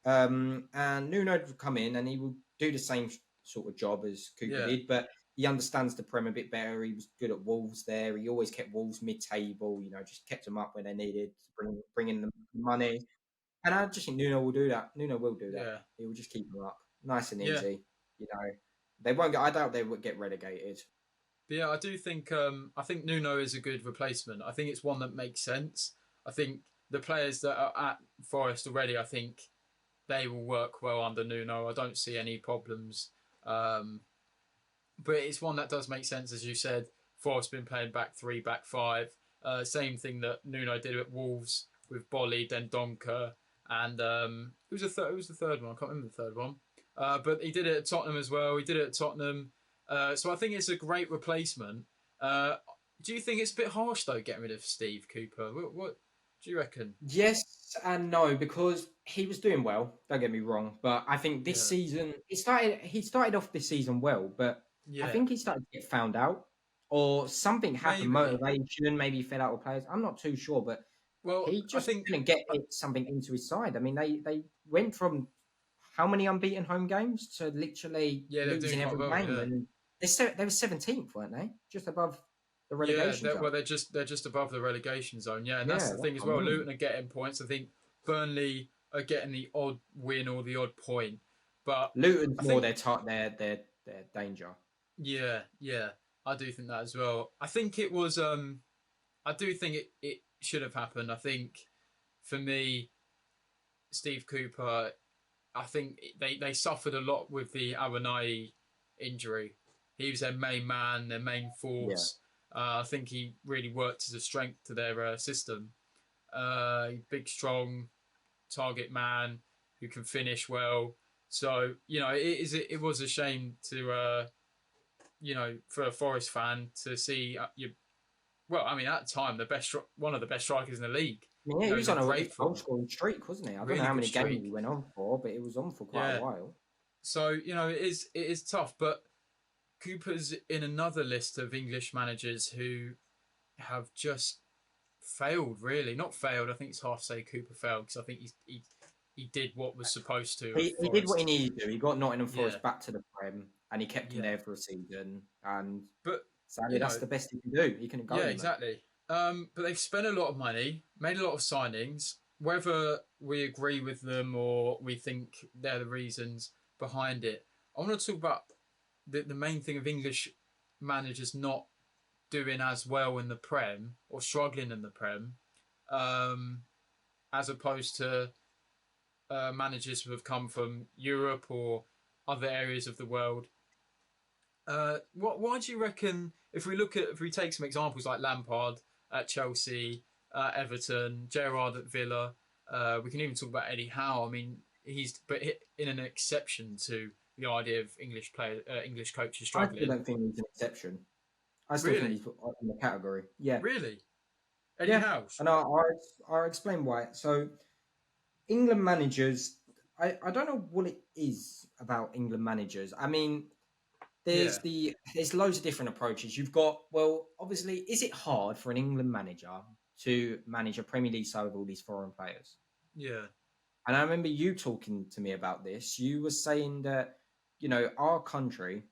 And Nuno will come in and he will do the same sort of job as Cooper did, but he understands the Prem a bit better. He was good at Wolves there. He always kept Wolves mid-table, just kept them up when they needed to bring in the money. And I just think Nuno will do that. Nuno will do that. Yeah. He will just keep them up nice and easy. They won't get. I doubt they would get relegated. But I do think. I think Nuno is a good replacement. I think it's one that makes sense. I think the players that are at Forest already, I think they will work well under Nuno. I don't see any problems. But it's one that does make sense, as you said. Forest been playing back 3, back 5. Same thing that Nuno did at Wolves with Bolly, then Donker, and it was the third one. I can't remember the third one. But he did it at Tottenham as well. He did it at Tottenham. So I think it's a great replacement. Do you think it's a bit harsh, though, getting rid of Steve Cooper? What do you reckon? Yes and no, because he was doing well. Don't get me wrong, but I think this Yeah, season he started off this season well, but I yeah, think he started to get found out, or something happened, maybe. motivation, maybe he fell out with players. I'm not too sure, but Well, he I just think, couldn't get uh, something into his side. I mean, they went from how many unbeaten home games to literally yeah, they're doing losing quite every well. game, Yeah, and they were 17th, weren't they? Just above the yeah. relegation zone. Well, they're just above the relegation zone. Yeah, and that's Yeah, the that's thing as what I well. mean. Luton are getting points. I think Burnley are getting the odd win or the odd point, but Luton's I more think their danger. yeah, yeah, I do think that as well. I think it was I do think it should have happened. I think for me, Steve Cooper, I think they suffered a lot with the Aranai injury. He was their main man, their main Yeah. force. I think he really worked as a strength to their system. Big, strong target man who can finish well. So it was a shame to for a Forest fan to see you. Well, I mean, at the time, one of the best strikers in the league. I mean, yeah, he He's was in on a great goal form, scoring streak, wasn't he? I don't know really how good many games he streak. went on for, but it was on for quite a Yeah. while. So it is tough, but Cooper's in another list of English managers who have just failed. Really, not failed. I think it's hard to say Cooper failed because I think he did what was supposed to at He did what he Forest. needed to. He got Nottingham Yeah, Forest back to the Prem, and he kept him yeah. there for a season. And But sadly, you that's know, the best he can do. He couldn't go yeah, anymore. exactly. But they've spent a lot of money, made a lot of signings. Whether we agree with them or we think they're the reasons behind it, I want to talk about the main thing of English managers not doing as well in the Prem or struggling in the Prem, um, as opposed to managers who have come from Europe or other areas of the world. Why do you reckon? If we take some examples like Lampard at Chelsea, Everton, Gerrard at Villa, we can even talk about Eddie Howe. I mean, he's but in an exception to the idea of English coaches I still struggling. don't think he's an exception. I still think Really, he's in the category. Yeah, really, Eddie yeah. Howe's. And I'll explain why. So England managers, I don't know what it is about England managers. I mean, Yeah, there's loads of different approaches. You've got, well, obviously, is it hard for an England manager to manage a Premier League side with all these foreign players? yeah, And I remember you talking to me about this. You were saying that, our country,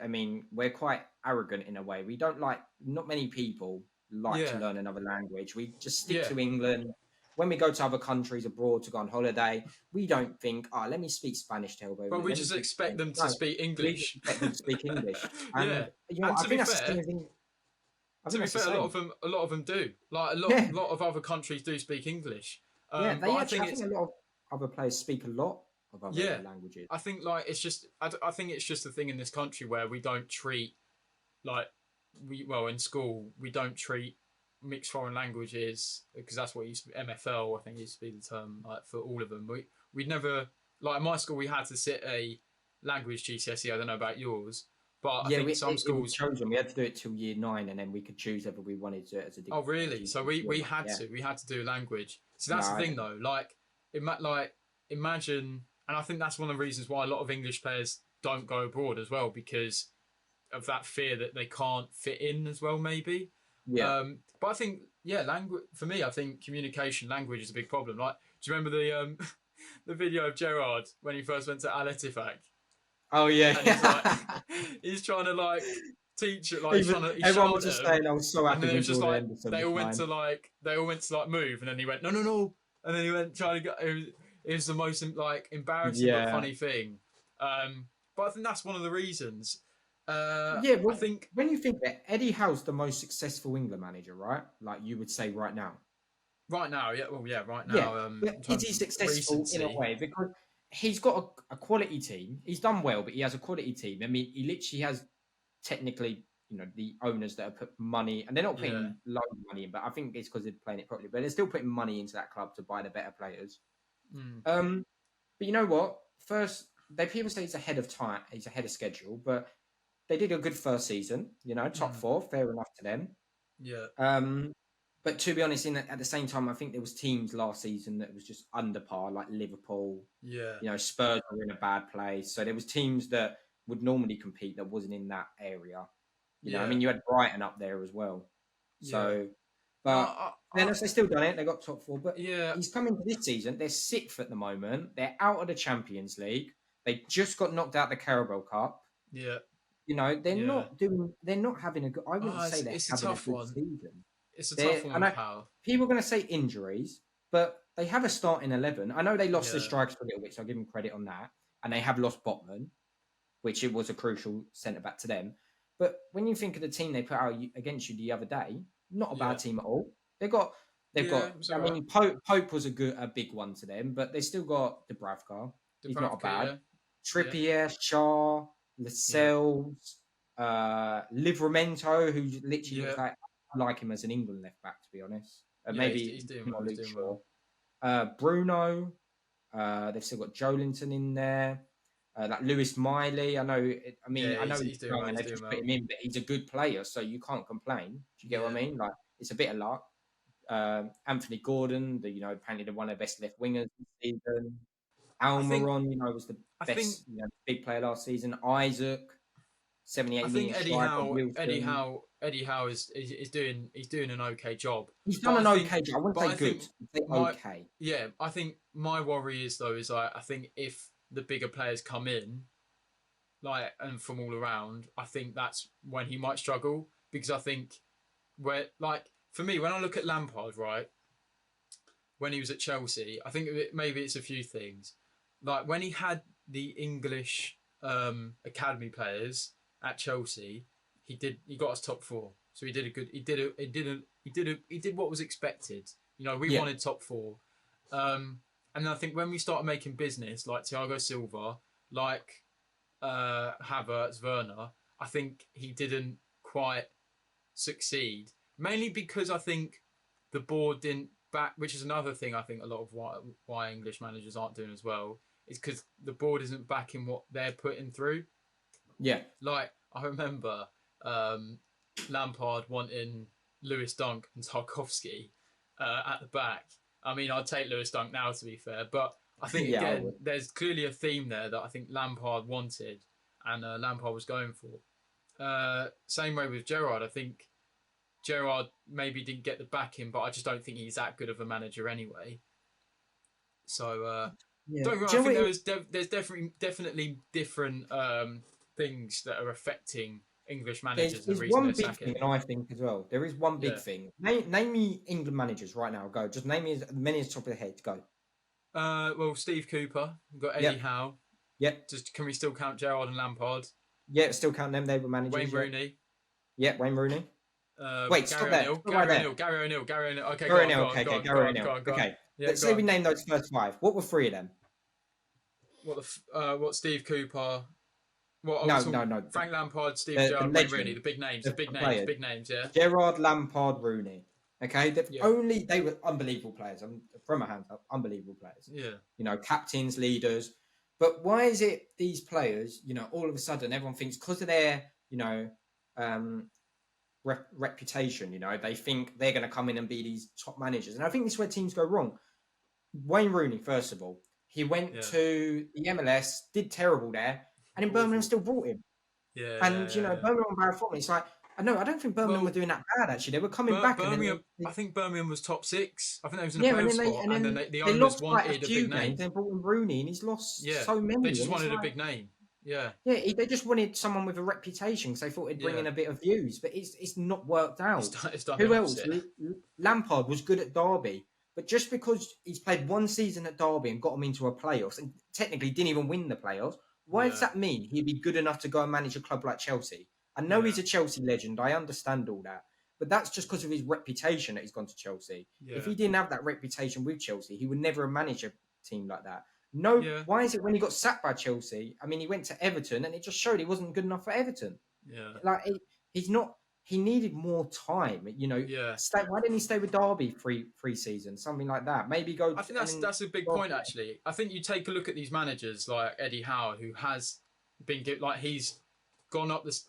I mean, we're quite arrogant in a way. We don't like, not many people like to yeah, learn another language. We just stick yeah. to England. When we go to other countries abroad to go on holiday, we don't think, oh, let me speak Spanish to help But everybody. we Let me just speak expect French. them to No, speak we just English. expect them to speak English. Yeah, And, and I to be think that's the fair, same thing. I to think be that's the fair, same. a lot of them do. Like Yeah. a lot of other countries do speak English. Yeah. But They I actually, think I think it's a lot of other players speak a lot of other yeah. languages. I think like it's just I think it's just a thing in this country where we don't treat like in school we don't treat mixed foreign languages because that's what used to be MFL. I think used to be the term like for all of them. We never like in my school we had to sit a language GCSE. I don't know about yours, but I Yeah, think some it was schools. chosen. We had to do it till year 9, and then we could choose whether we wanted to do it as Oh a really? So GCSE or not. Yeah. we had to do language. So No, that's the I thing didn't. though. Like imagine, and I think that's one of the reasons why a lot of English players don't go abroad as well because of that fear that they can't fit in as well. Maybe. Yeah. But I think yeah, language for me. I think communication, language is a big problem. Like, do you remember the the video of Gerard when he first went to Al Ettifaq Oh yeah. and he's like he's trying to like teach it like he's Everyone shouting was at just them saying, "I was so and happy then it when was just Jordan like Henderson was mine." they all went to like move and then he went no no no and then he went trying to go it was the most like embarrassing but Yeah. funny thing but I think that's one of the reasons Yeah. I Well, think when you think that Eddie Howe's the most successful England manager, right? Like you would say right now. right now right Yeah, now but in is terms he of successful in a recency way? Because he's got a quality team. He's done well, but he has a quality team. I mean, he literally has technically, the owners that have put money, and they're not yeah putting loads of money in, but I think it's because they're playing it properly. But they're still putting money into that club to buy the better players. mm, Um, but you know what? First, people say he's ahead of time. He's ahead of schedule, but they did a good first season. Top mm, four, fair enough to them. yeah Um, But to be honest, at the same time, I think there was teams last season that was just under par, like Liverpool. Yeah. Spurs were in a bad place, so there was teams that would normally compete that wasn't in that area. I mean, you had Brighton up there as well. So, but then as they still done it, they got top four. But he's coming to this season. They're sixth at the moment. They're out of the Champions League. They just got knocked out the Carabao Cup. Yeah. They're not doing. They're not having a good. I wouldn't say they're having a good season. It's a tough one, pal. People are going to say injuries, but they have a starting 11. I know they lost the strikers for a little bit, so I'll give them credit on that. And they have lost Botman, which it was a crucial centre back to them. But when you think of the team they put out against you the other day, not a bad team at all. They've got. I mean, Pope was a big one to them, but they still got Dubravka. He's not a bad. Trippier, Shaw, Lascelles, Livramento, who literally looks like. I like him as an England left back, to be honest. Maybe he's doing well. Bruno. They've still got Joelinton in there. Like Lewis Miley. I know. I know he's doing well. And they've just put him in, but he's a good player, so you can't complain. Do you get what I mean? Like it's a bit of luck. Anthony Gordon, apparently the one of the best left wingers this season. Almiron, was the best big player last season. Isaac. 78 I think Eddie Howe is doing an okay job. He's done an okay job. I wouldn't say good. Okay. Yeah, I think my worry is I think if the bigger players come in, and from all around, I think that's when he might struggle, because I think for me, when I look at Lampard, right, when he was at Chelsea, I think maybe it's a few things. Like when he had the English academy players at Chelsea, he got us top four. So he did what was expected. We wanted top four. And I think when we started making business, like Thiago Silva, like Havertz, Werner, I think he didn't quite succeed. Mainly because I think the board didn't back, which is another thing I think a lot of why English managers aren't doing as well, is because the board isn't backing what they're putting through. Yeah. Like, I remember Lampard wanting Lewis Dunk and Tarkowski at the back. I mean, I'd take Lewis Dunk now, to be fair. But I think, there's clearly a theme there that I think Lampard wanted and Lampard was going for. Same way with Gerrard. I think Gerrard maybe didn't get the backing, but I just don't think he's that good of a manager anyway. So, don't get me wrong, I think there's definitely different things that are affecting English managers. There's one big thing, I think, as well. There is one big thing. Name me England managers right now. Go. Just name me as many as top of the head. Go. Well, Steve Cooper. We've got Eddie Howe. Yep. Can we still count Gerrard and Lampard? Yeah, still count them. They were managers. Wayne Rooney. Yeah, Wayne Rooney. Wait, stop there. Gary O'Neill. Okay, Gary O'Neill. Okay. Let's say we name those first five. What were three of them? What Steve Cooper? No. Frank Lampard, Steve Gerrard, Wayne Rooney. The big names. Yeah. Gerrard, Lampard, Rooney. Okay, they were unbelievable players. I'm from my hands up, unbelievable players. Yeah. Captains, leaders. But why is it these players, all of a sudden everyone thinks because of their, reputation, they think they're going to come in and be these top managers. And I think this is where teams go wrong. Wayne Rooney, first of all, he went to the MLS, did terrible there, and then Birmingham still brought him. Yeah. And, Birmingham and Barry Fortman, it's like, I don't think Birmingham were doing that bad, actually. They were coming back. I think Birmingham was top six. I think they was in the playoff spot. And then the owners lost wanted a big name. They brought in Rooney, and he's lost so many. They just wanted a big name. Yeah. Yeah, they just wanted someone with a reputation because they thought it'd bring in a bit of views, but it's not worked out. It's done Who else? Lampard was good at Derby, but just because he's played one season at Derby and got them into a playoffs, and technically didn't even win the playoffs, why does that mean he'd be good enough to go and manage a club like Chelsea? I know he's a Chelsea legend. I understand all that. But that's just because of his reputation that he's gone to Chelsea. Yeah. If he didn't have that reputation with Chelsea, he would never have managed a team like that. Why is it when he got sacked by Chelsea? I mean, he went to Everton and it just showed he wasn't good enough for Everton. Yeah. Like, he's not... He needed more time, Yeah. Why didn't he stay with Derby three seasons? Something like that. Maybe go... I think that's a big point, actually. I think you take a look at these managers like Eddie Howe, who has been... he's gone up this...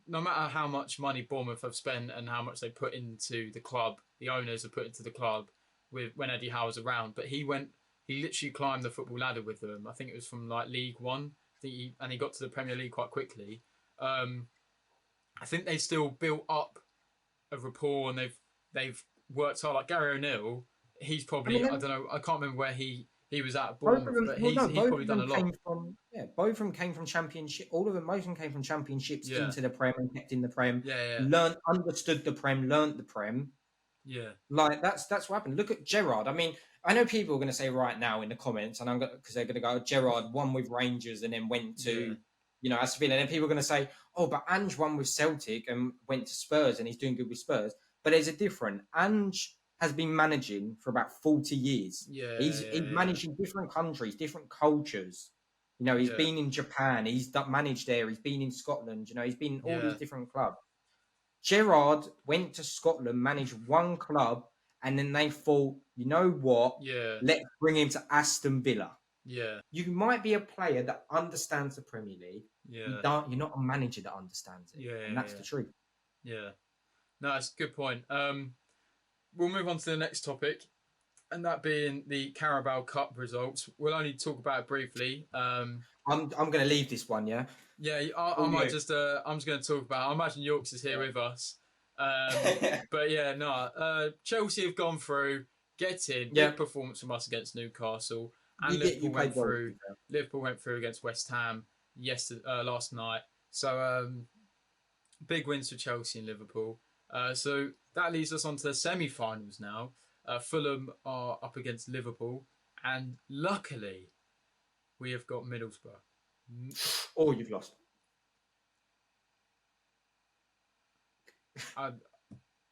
No matter how much money Bournemouth have spent and how much they put into the club the owners have put into the club with when Eddie Howe was around. But he literally climbed the football ladder with them. I think it was from like League One. And he got to the Premier League quite quickly. I think they still built up a rapport, and they've worked hard. Like Gary O'Neill, he's probably I don't know. I can't remember where he was at Bournemouth, but he's probably done a lot. Both of them came from Championship. All of them, most of them came from Championships into the Prem and kept in the Prem. Understood the Prem, learnt the Prem. Yeah, like that's what happened. Look at Gerrard. I mean, I know people are going to say right now in the comments, and because they're going to go, Gerrard won with Rangers and then went to, Aston Villa. And then people are going to say, oh, but Ange won with Celtic and went to Spurs and he's doing good with Spurs. But there's a difference. Ange has been managing for about 40 years. He's managed in different countries, different cultures. He's been in Japan. He's managed there. He's been in Scotland. He's been in all these different clubs. Gerrard went to Scotland, managed one club, and then they thought, you know what? Let's bring him to Aston Villa. You might be a player that understands the Premier League. You're not a manager that understands it. And that's the truth. No, that's a good point. We'll move on to the next topic, and that being the Carabao Cup results. We'll only talk about it briefly. I'm going to leave this one, yeah? Yeah, I might just. I'm just going to talk about. I imagine Yorks is here with us. But Chelsea have gone through, getting big performance from us against Newcastle, and Liverpool went through against West Ham last night. So big wins for Chelsea and Liverpool. So that leads us on to the semi-finals now. Fulham are up against Liverpool, and luckily, we have got Middlesbrough. Or you've lost.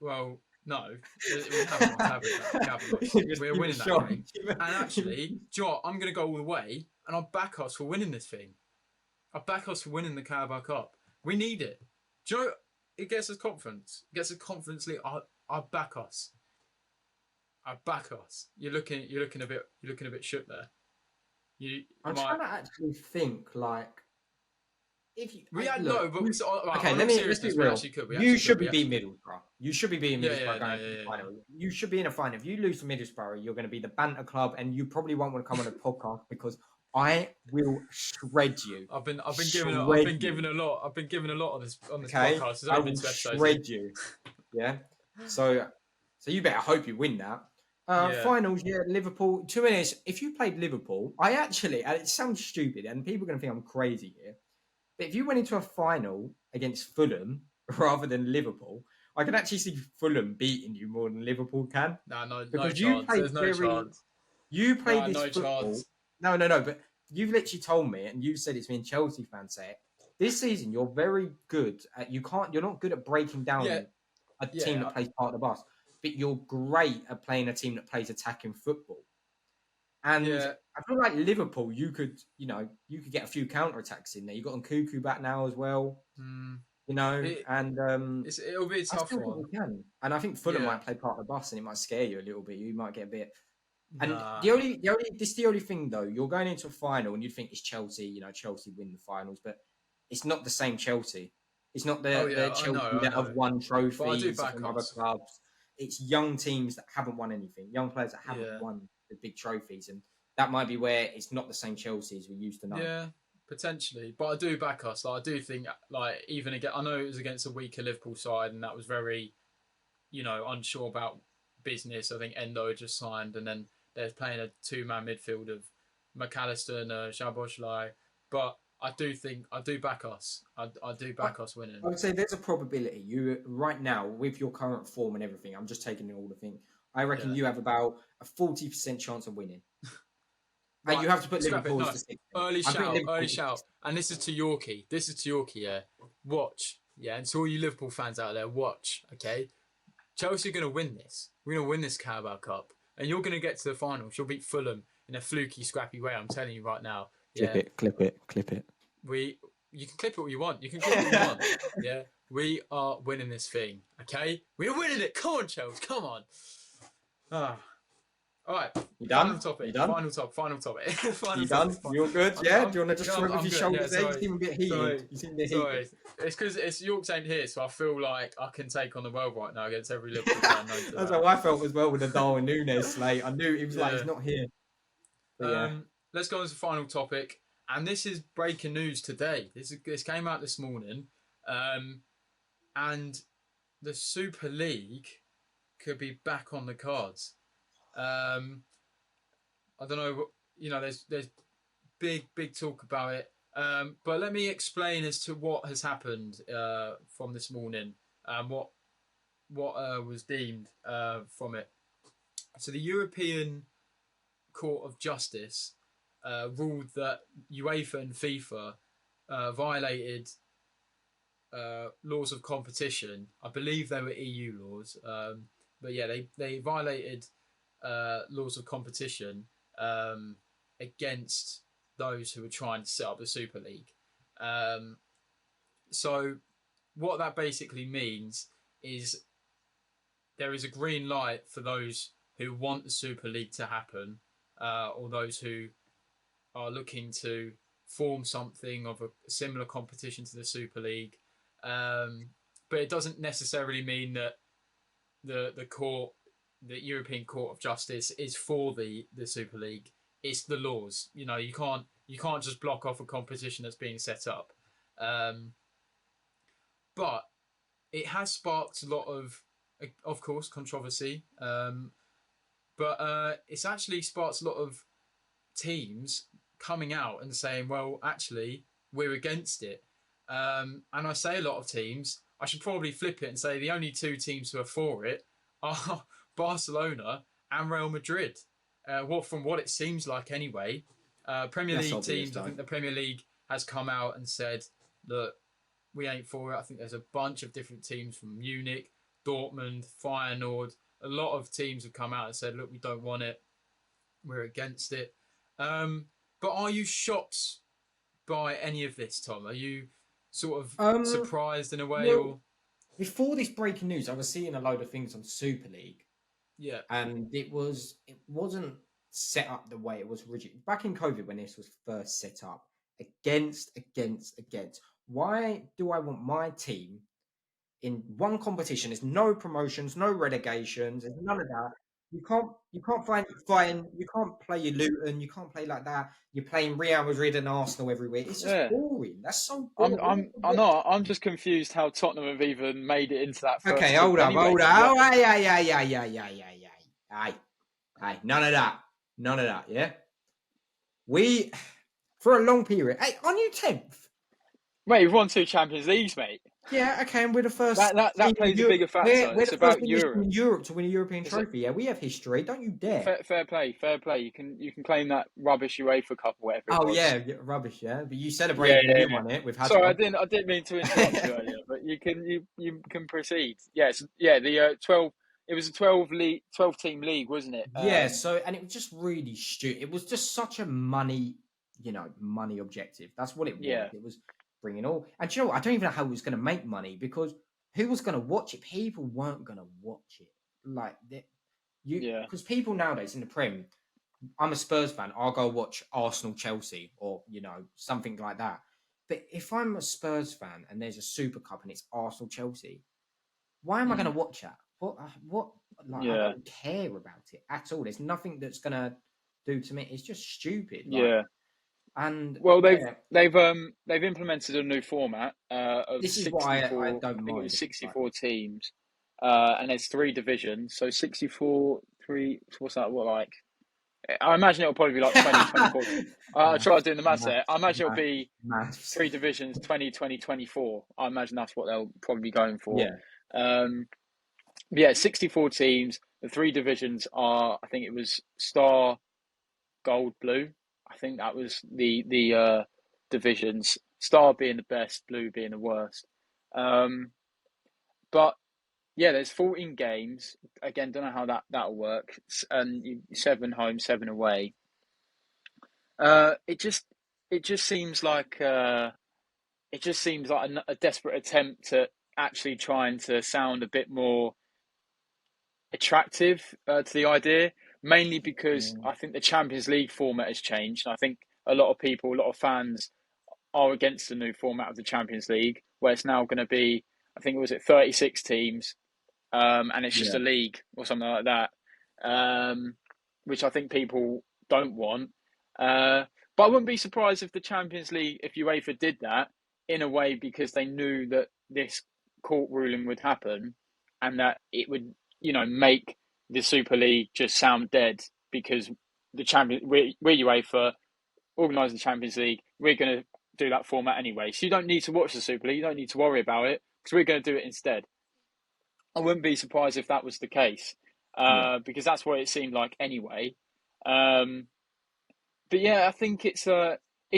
Well, no, we haven't lost. We're winning that game. And actually, Joe, I'm going to go all the way, and I'll back us for winning this thing. I'll back us for winning the Carabao Cup. We need it. Joe, it gets us confidence. It gets us confidence. I'll back us. I back us. You're looking a bit shook there. I'm trying to actually think like if you. Let's be real. You should be beating Middlesbrough. You should be beating Middlesbrough going to the final. You should be in a final. If you lose to Middlesbrough, you're going to be the banter club, and you probably won't want to come on a podcast because I will shred you. I've been given a lot on this podcast. I will shred you. Yeah. So you better hope you win that. Finals, Liverpool. To be honest, if you played Liverpool, and it sounds stupid, and people are going to think I'm crazy here, but if you went into a final against Fulham rather than Liverpool, I can actually see Fulham beating you more than Liverpool can. No chance. There's no chance. You played this football. Chance. No, but you've literally told me, and you said it's me and Chelsea fans say it. This season, you're very good at. You're not good at breaking down a team that plays part of the bus. But you're great at playing a team that plays attacking football. And I feel like Liverpool, you could get a few counter-attacks in there. You've got Nkunku back now as well. It'll be a tough one. And I think Fulham might play part of the bus and it might scare you a little bit. You might get a bit... And the only thing, though, you're going into a final and you'd think it's Chelsea, Chelsea win the finals, but it's not the same Chelsea. It's not the Chelsea that have won trophies from other clubs. It's young teams that haven't won anything, young players that haven't won the big trophies, and that might be where it's not the same Chelsea as we used to know. Yeah, potentially, but I do back us. I do think, even again, I know it was against a weaker Liverpool side, and that was very, unsure about business. I think Endo just signed, and then they're playing a two-man midfield of McAllister and Szoboszlai, but I do back us. I do back us winning. I would say there's a probability. You right now, with your current form and everything, I'm just taking all the thing. I reckon you have about a 40% chance of winning. And you have to put Liverpool as the sixth. Early shout. And this is to Yorkie. Yeah. Watch. Yeah, and to all you Liverpool fans out there, watch. Okay, Chelsea are going to win this. We're going to win this Carabao Cup, and you're going to get to the final. You'll beat Fulham in a fluky, scrappy way. I'm telling you right now. Clip it. You can clip it what you want. Yeah, we are winning this thing. Okay, we're winning it. Come on, Chelsea. Come on. All right. You Final done? topic. You done? Final topic. Final topic. Final You topic. done? You're good? Yeah? Do you want to just Yeah, shrug with I'm your good. Yeah, shoulders there? You sorry. seem a bit heated. Sorry. You seem a bit heated. Sorry. It's because it's York's ain't here, so I feel like I can take on the world right now against every Liverpool fan known to That's man. how I felt as well with the Darwin Nunes slate. I knew he was like, Yeah. he's not here. But yeah. Let's go on to the final topic, and this is breaking news today. This came out this morning, and the Super League could be back on the cards. I don't know. You know, there's big talk about it. But let me explain as to what has happened from this morning and what was deemed from it. So the European Court of Justice ruled that UEFA and FIFA violated laws of competition. I believe they were EU laws, but yeah, they violated laws of competition against those who were trying to set up the Super League. So what that basically means is there is a green light for those who want the Super League to happen, or those who are looking to form something of a similar competition to the Super League. But it doesn't necessarily mean that the European Court of Justice is for the Super League. It's the laws. You know, you can't just block off a competition that's being set up. But it has sparked a lot of course, controversy. But it's actually sparked a lot of teams coming out and saying, well, actually, we're against it. And I say a lot of teams. I should probably flip it and say the only two teams who are for it are Barcelona and Real Madrid. From what it seems like anyway. Premier That's League obvious, teams, I think the Premier League has come out and said that we ain't for it. I think there's a bunch of different teams from Munich, Dortmund, Feyenoord. A lot of teams have come out and said, look, we don't want it. We're against it. But are you shocked by any of this, Tom? Are you sort of surprised in a way? Well, or before this breaking news, I was seeing a load of things on Super League. Yeah. And it wasn't set up the way it was originally. Back in COVID, when this was first set up, against. Why do I want my team in one competition? There's no promotions, no relegations, there's none of that. You can't find you can't play your Luton, you can't play like that. You're playing Real Madrid and Arsenal every week. It's just boring. That's so boring. I'm just confused how Tottenham have even made it into that first. Okay, hold up. Oh, hey, none of that. Yeah, we for a long period. Hey, aren't you 10th? Mate, you've won 2 Champions Leagues, mate. Yeah, okay, and we're the first. That plays a bigger factor. We're it's the about first Europe. in Europe to win a European trophy. Yeah, we have history. Don't you dare. Fair play. You can claim that rubbish UEFA Cup or whatever. Oh yeah, rubbish. Yeah, but you celebrated when you won it. We've had. Sorry, I didn't mean to interrupt you earlier, but you can proceed. Yes, yeah. The 12. It was a 12 team league, wasn't it? Yeah. So and it was just really stupid. It was just such a money objective. That's what it was. Yeah. It was bringing all. And you know what? I don't even know how it was going to make money because who was going to watch it? People weren't going to watch it. Like because people nowadays in the Prem. I'm a Spurs fan. I'll go watch Arsenal Chelsea or something like that. But if I'm a Spurs fan and there's a Super Cup and it's Arsenal Chelsea, why am I going to watch that? What? Like, I don't care about it at all. There's nothing that's going to do to me. It's just stupid. Like, and well, they've implemented a new format of this is 64. why I don't I think mind. it was 64 teams, and there's 3 divisions. So 64, 3. What's that look like? I imagine it'll probably be like 2024. I tried doing the maths there. I imagine it'll be 3 divisions, 2020, 24. I imagine that's what they'll probably be going for. Yeah. 64 teams. The 3 divisions are, I think it was Star, Gold, Blue. I think that was the divisions. Star being the best, Blue being the worst. But yeah, there's 14 games. Again, don't know how that'll work. And 7 home, 7 away. It just seems like a desperate attempt to actually trying to sound a bit more attractive to the idea, mainly because Yeah. I think the Champions League format has changed. I think a lot of people, a lot of fans are against the new format of the Champions League, where it's now going to be, I think it was at 36 teams, and it's just Yeah. a league or something like that, which I think people don't want. But I wouldn't be surprised if the Champions League, if UEFA did that in a way because they knew that this court ruling would happen and that it would, make the Super League just sound dead because we're UEFA, organise the Champions League, we're going to do that format anyway. So you don't need to watch the Super League, you don't need to worry about it because we're going to do it instead. I wouldn't be surprised if that was the case, Yeah. because that's what it seemed like anyway. Um, but yeah, I think it's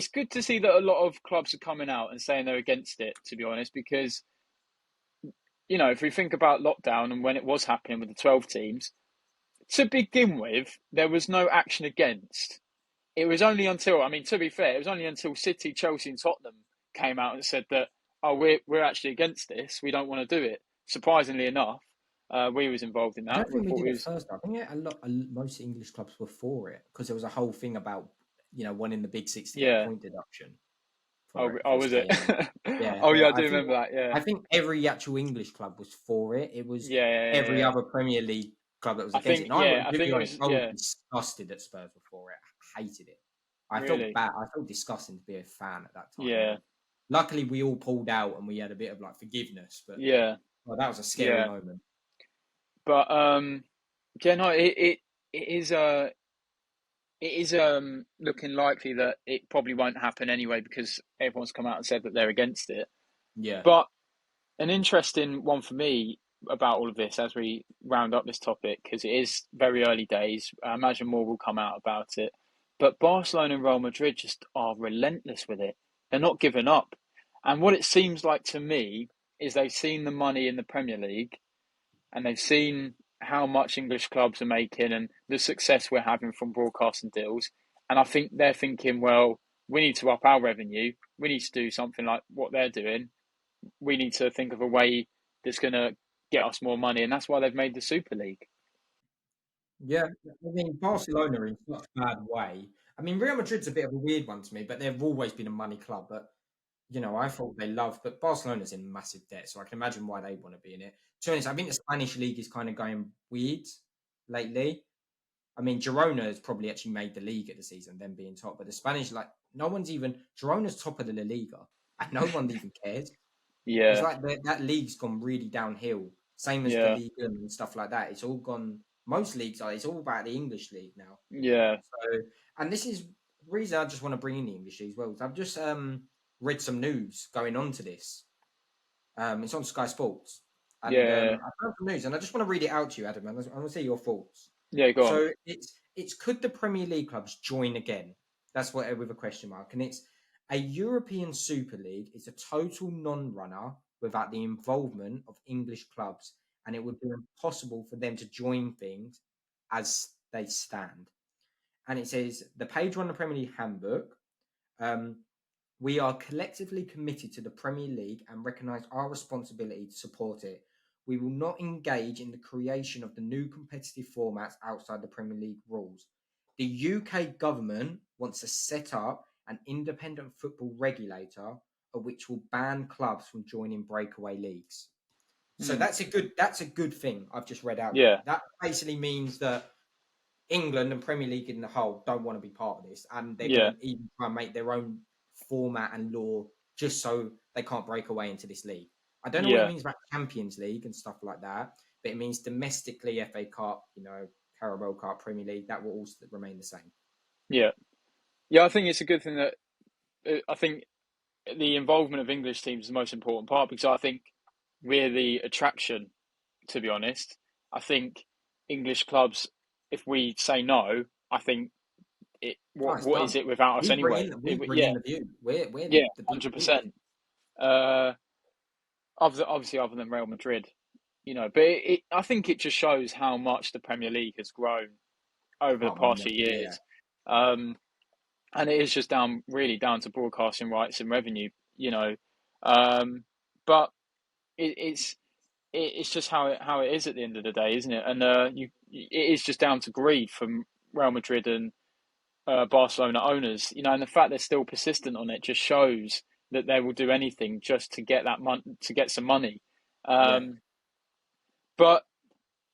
good to see that a lot of clubs are coming out and saying they're against it. To be honest, because if we think about lockdown and when it was happening with the 12 teams, to begin with, there was no action against. It was only until, I mean, to be fair, it was only until City, Chelsea, and Tottenham came out and said that, oh, we're actually against this. We don't want to do it. Surprisingly enough, we was involved in I that. don't We think we thought did we it was, first. I think most English clubs were for it because there was a whole thing about wanting the Big Six to get a yeah. point deduction Oh, for it oh, for was it? staying in. Yeah, Oh, yeah, I I do think remember that. Yeah, I think every actual English club was for it. It was yeah, yeah, yeah. every Yeah. other Premier League club that was I against it. think, And I yeah, would I be think it honest, was, I was yeah, disgusted that Spurs were for it. I hated it. I felt really, bad. I felt disgusting to be a fan at that time. yeah, Luckily, we all pulled out and we had a bit of like forgiveness. But yeah, well, that was a scary yeah. moment. But yeah, no, it is looking likely that it probably won't happen anyway because everyone's come out and said that they're against it. Yeah, But an interesting one for me about all of this as we round up this topic, because it is very early days. I imagine more will come out about it. But Barcelona and Real Madrid just are relentless with it. They're not giving up. And what it seems like to me is they've seen the money in the Premier League and they've seen how much English clubs are making and the success we're having from broadcasting deals. And I think they're thinking, well, we need to up our revenue. We need to do something like what they're doing. We need to think of a way that's going to get us more money. And that's why they've made the Super League. yeah. I mean, Barcelona in such a bad way. I mean, Real Madrid's a bit of a weird one to me, but they've always been a money club. But I thought they loved, but Barcelona's in massive debt, so I can imagine why they want to be in it. To be honest, I think the Spanish league is kind of going weird lately. I mean, Girona has probably actually made the league at the season, them being top, but the Spanish, like, no one's even Girona's top of the La Liga, and no one even cares. It's Yeah, like that league's gone really downhill. Same as the yeah, league and stuff like that. It's all gone. Most leagues are. It's all about the English league now. yeah, So, and this is the reason I just want to bring in the English league as well. I've just read some news going on to this. It's on Sky Sports, and yeah, I found some news, and I just want to read it out to you, Adam. And I want to see your thoughts. yeah. Go on. So it's could the Premier League clubs join again? That's what with a question mark, and it's a European Super League. It's a total non-runner without the involvement of English clubs, and it would be impossible for them to join things as they stand. And it says the page one of the Premier League handbook. Um, we are collectively committed to the Premier League and recognise our responsibility to support it. We will not engage in the creation of the new competitive formats outside the Premier League rules. The UK government wants to set up an independent football regulator which will ban clubs from joining breakaway leagues. So Hmm. that's a good thing I've just read out. Yeah, That basically means that England and Premier League in the whole don't want to be part of this, and they're yeah, going to even try and make their own format and law just so they can't break away into this league. I don't know what it yeah, means about Champions League and stuff like that, but it means domestically FA Cup, Carabao Cup, Premier League, that will also remain the same. yeah, yeah. I think it's a good thing that I think the involvement of English teams is the most important part because I think we're the attraction. To be honest, I think English clubs, if we say no, I think Oh, what it's what is done. it without us We bring anyway? in we bring Yeah, in the view. We're yeah, the big view here. 100%. Uh, obviously, other than Real Madrid, but I think it just shows how much the Premier League has grown over the Oh, past few yeah. years. Um, and it is just really down to broadcasting rights and revenue, you know. But it's it's just how it is at the end of the day, isn't it? And it is just down to greed from Real Madrid and Barcelona owners, and the fact they're still persistent on it just shows that they will do anything just to get to get some money. Yeah. But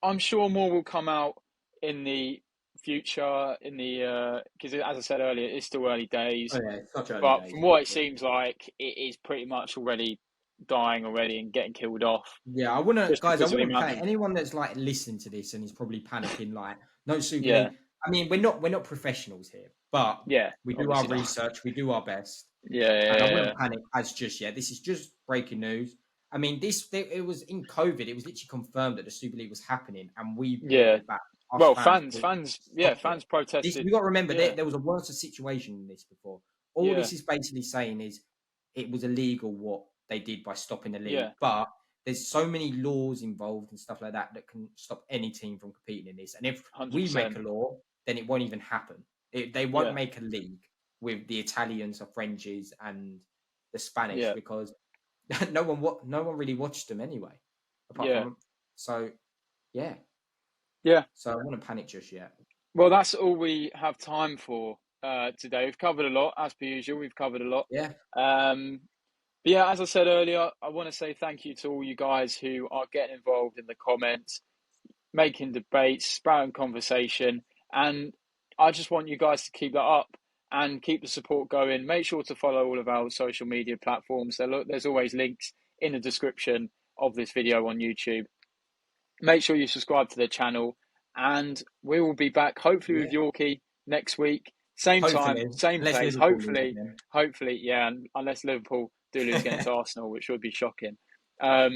I'm sure more will come out in the future. Because as I said earlier, it's still early days. Oh yeah, it's such early But days. from what it seems like, it is pretty much already dying already and getting killed off. Yeah, I wouldn't, Just guys. I because of the wouldn't amount panic. of Anyone that's like listening to this and is probably panicking, like, no Super yeah, League. I mean, we're not professionals here, but yeah, we do our obviously not. research, we do our best, Yeah, and I yeah, wouldn't panic as just yet. This is just breaking news. I mean, it was in COVID. It was literally confirmed that the Super League was happening, and we brought yeah. it back. Us Well, fans, stopped it. fans This protested. you got to remember, Yeah, there was a worse situation than this before. All yeah, this is basically saying is it was illegal what they did by stopping the league, yeah, but there's so many laws involved and stuff like that that can stop any team from competing in this. And if we make 100%. a law, then it won't even happen. They won't Yeah, make a league with the Italians, the Frenchies, and the Spanish yeah, because no one really watched them anyway, apart yeah, from so yeah. yeah. So I wouldn't panic just yet. Well, that's all we have time for today. We've covered a lot, as per usual. We've covered a lot. Yeah, Um, but yeah, as I said earlier, I want to say thank you to all you guys who are getting involved in the comments, making debates, spouting conversation, and I just want you guys to keep that up and keep the support going. Make sure to follow all of our social media platforms. There's always links in the description of this video on YouTube. Make sure you subscribe to the channel, and we will be back hopefully with yeah. Yorkie next week. Same time, Hopefully, same unless place. Liverpool lose again. Hopefully, yeah. Unless Liverpool do lose against Arsenal, which would be shocking. But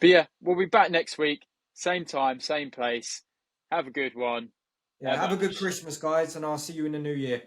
yeah, we'll be back next week. Same time, same place. Have a good one. Yeah, have a good Christmas, guys, and I'll see you in the new year.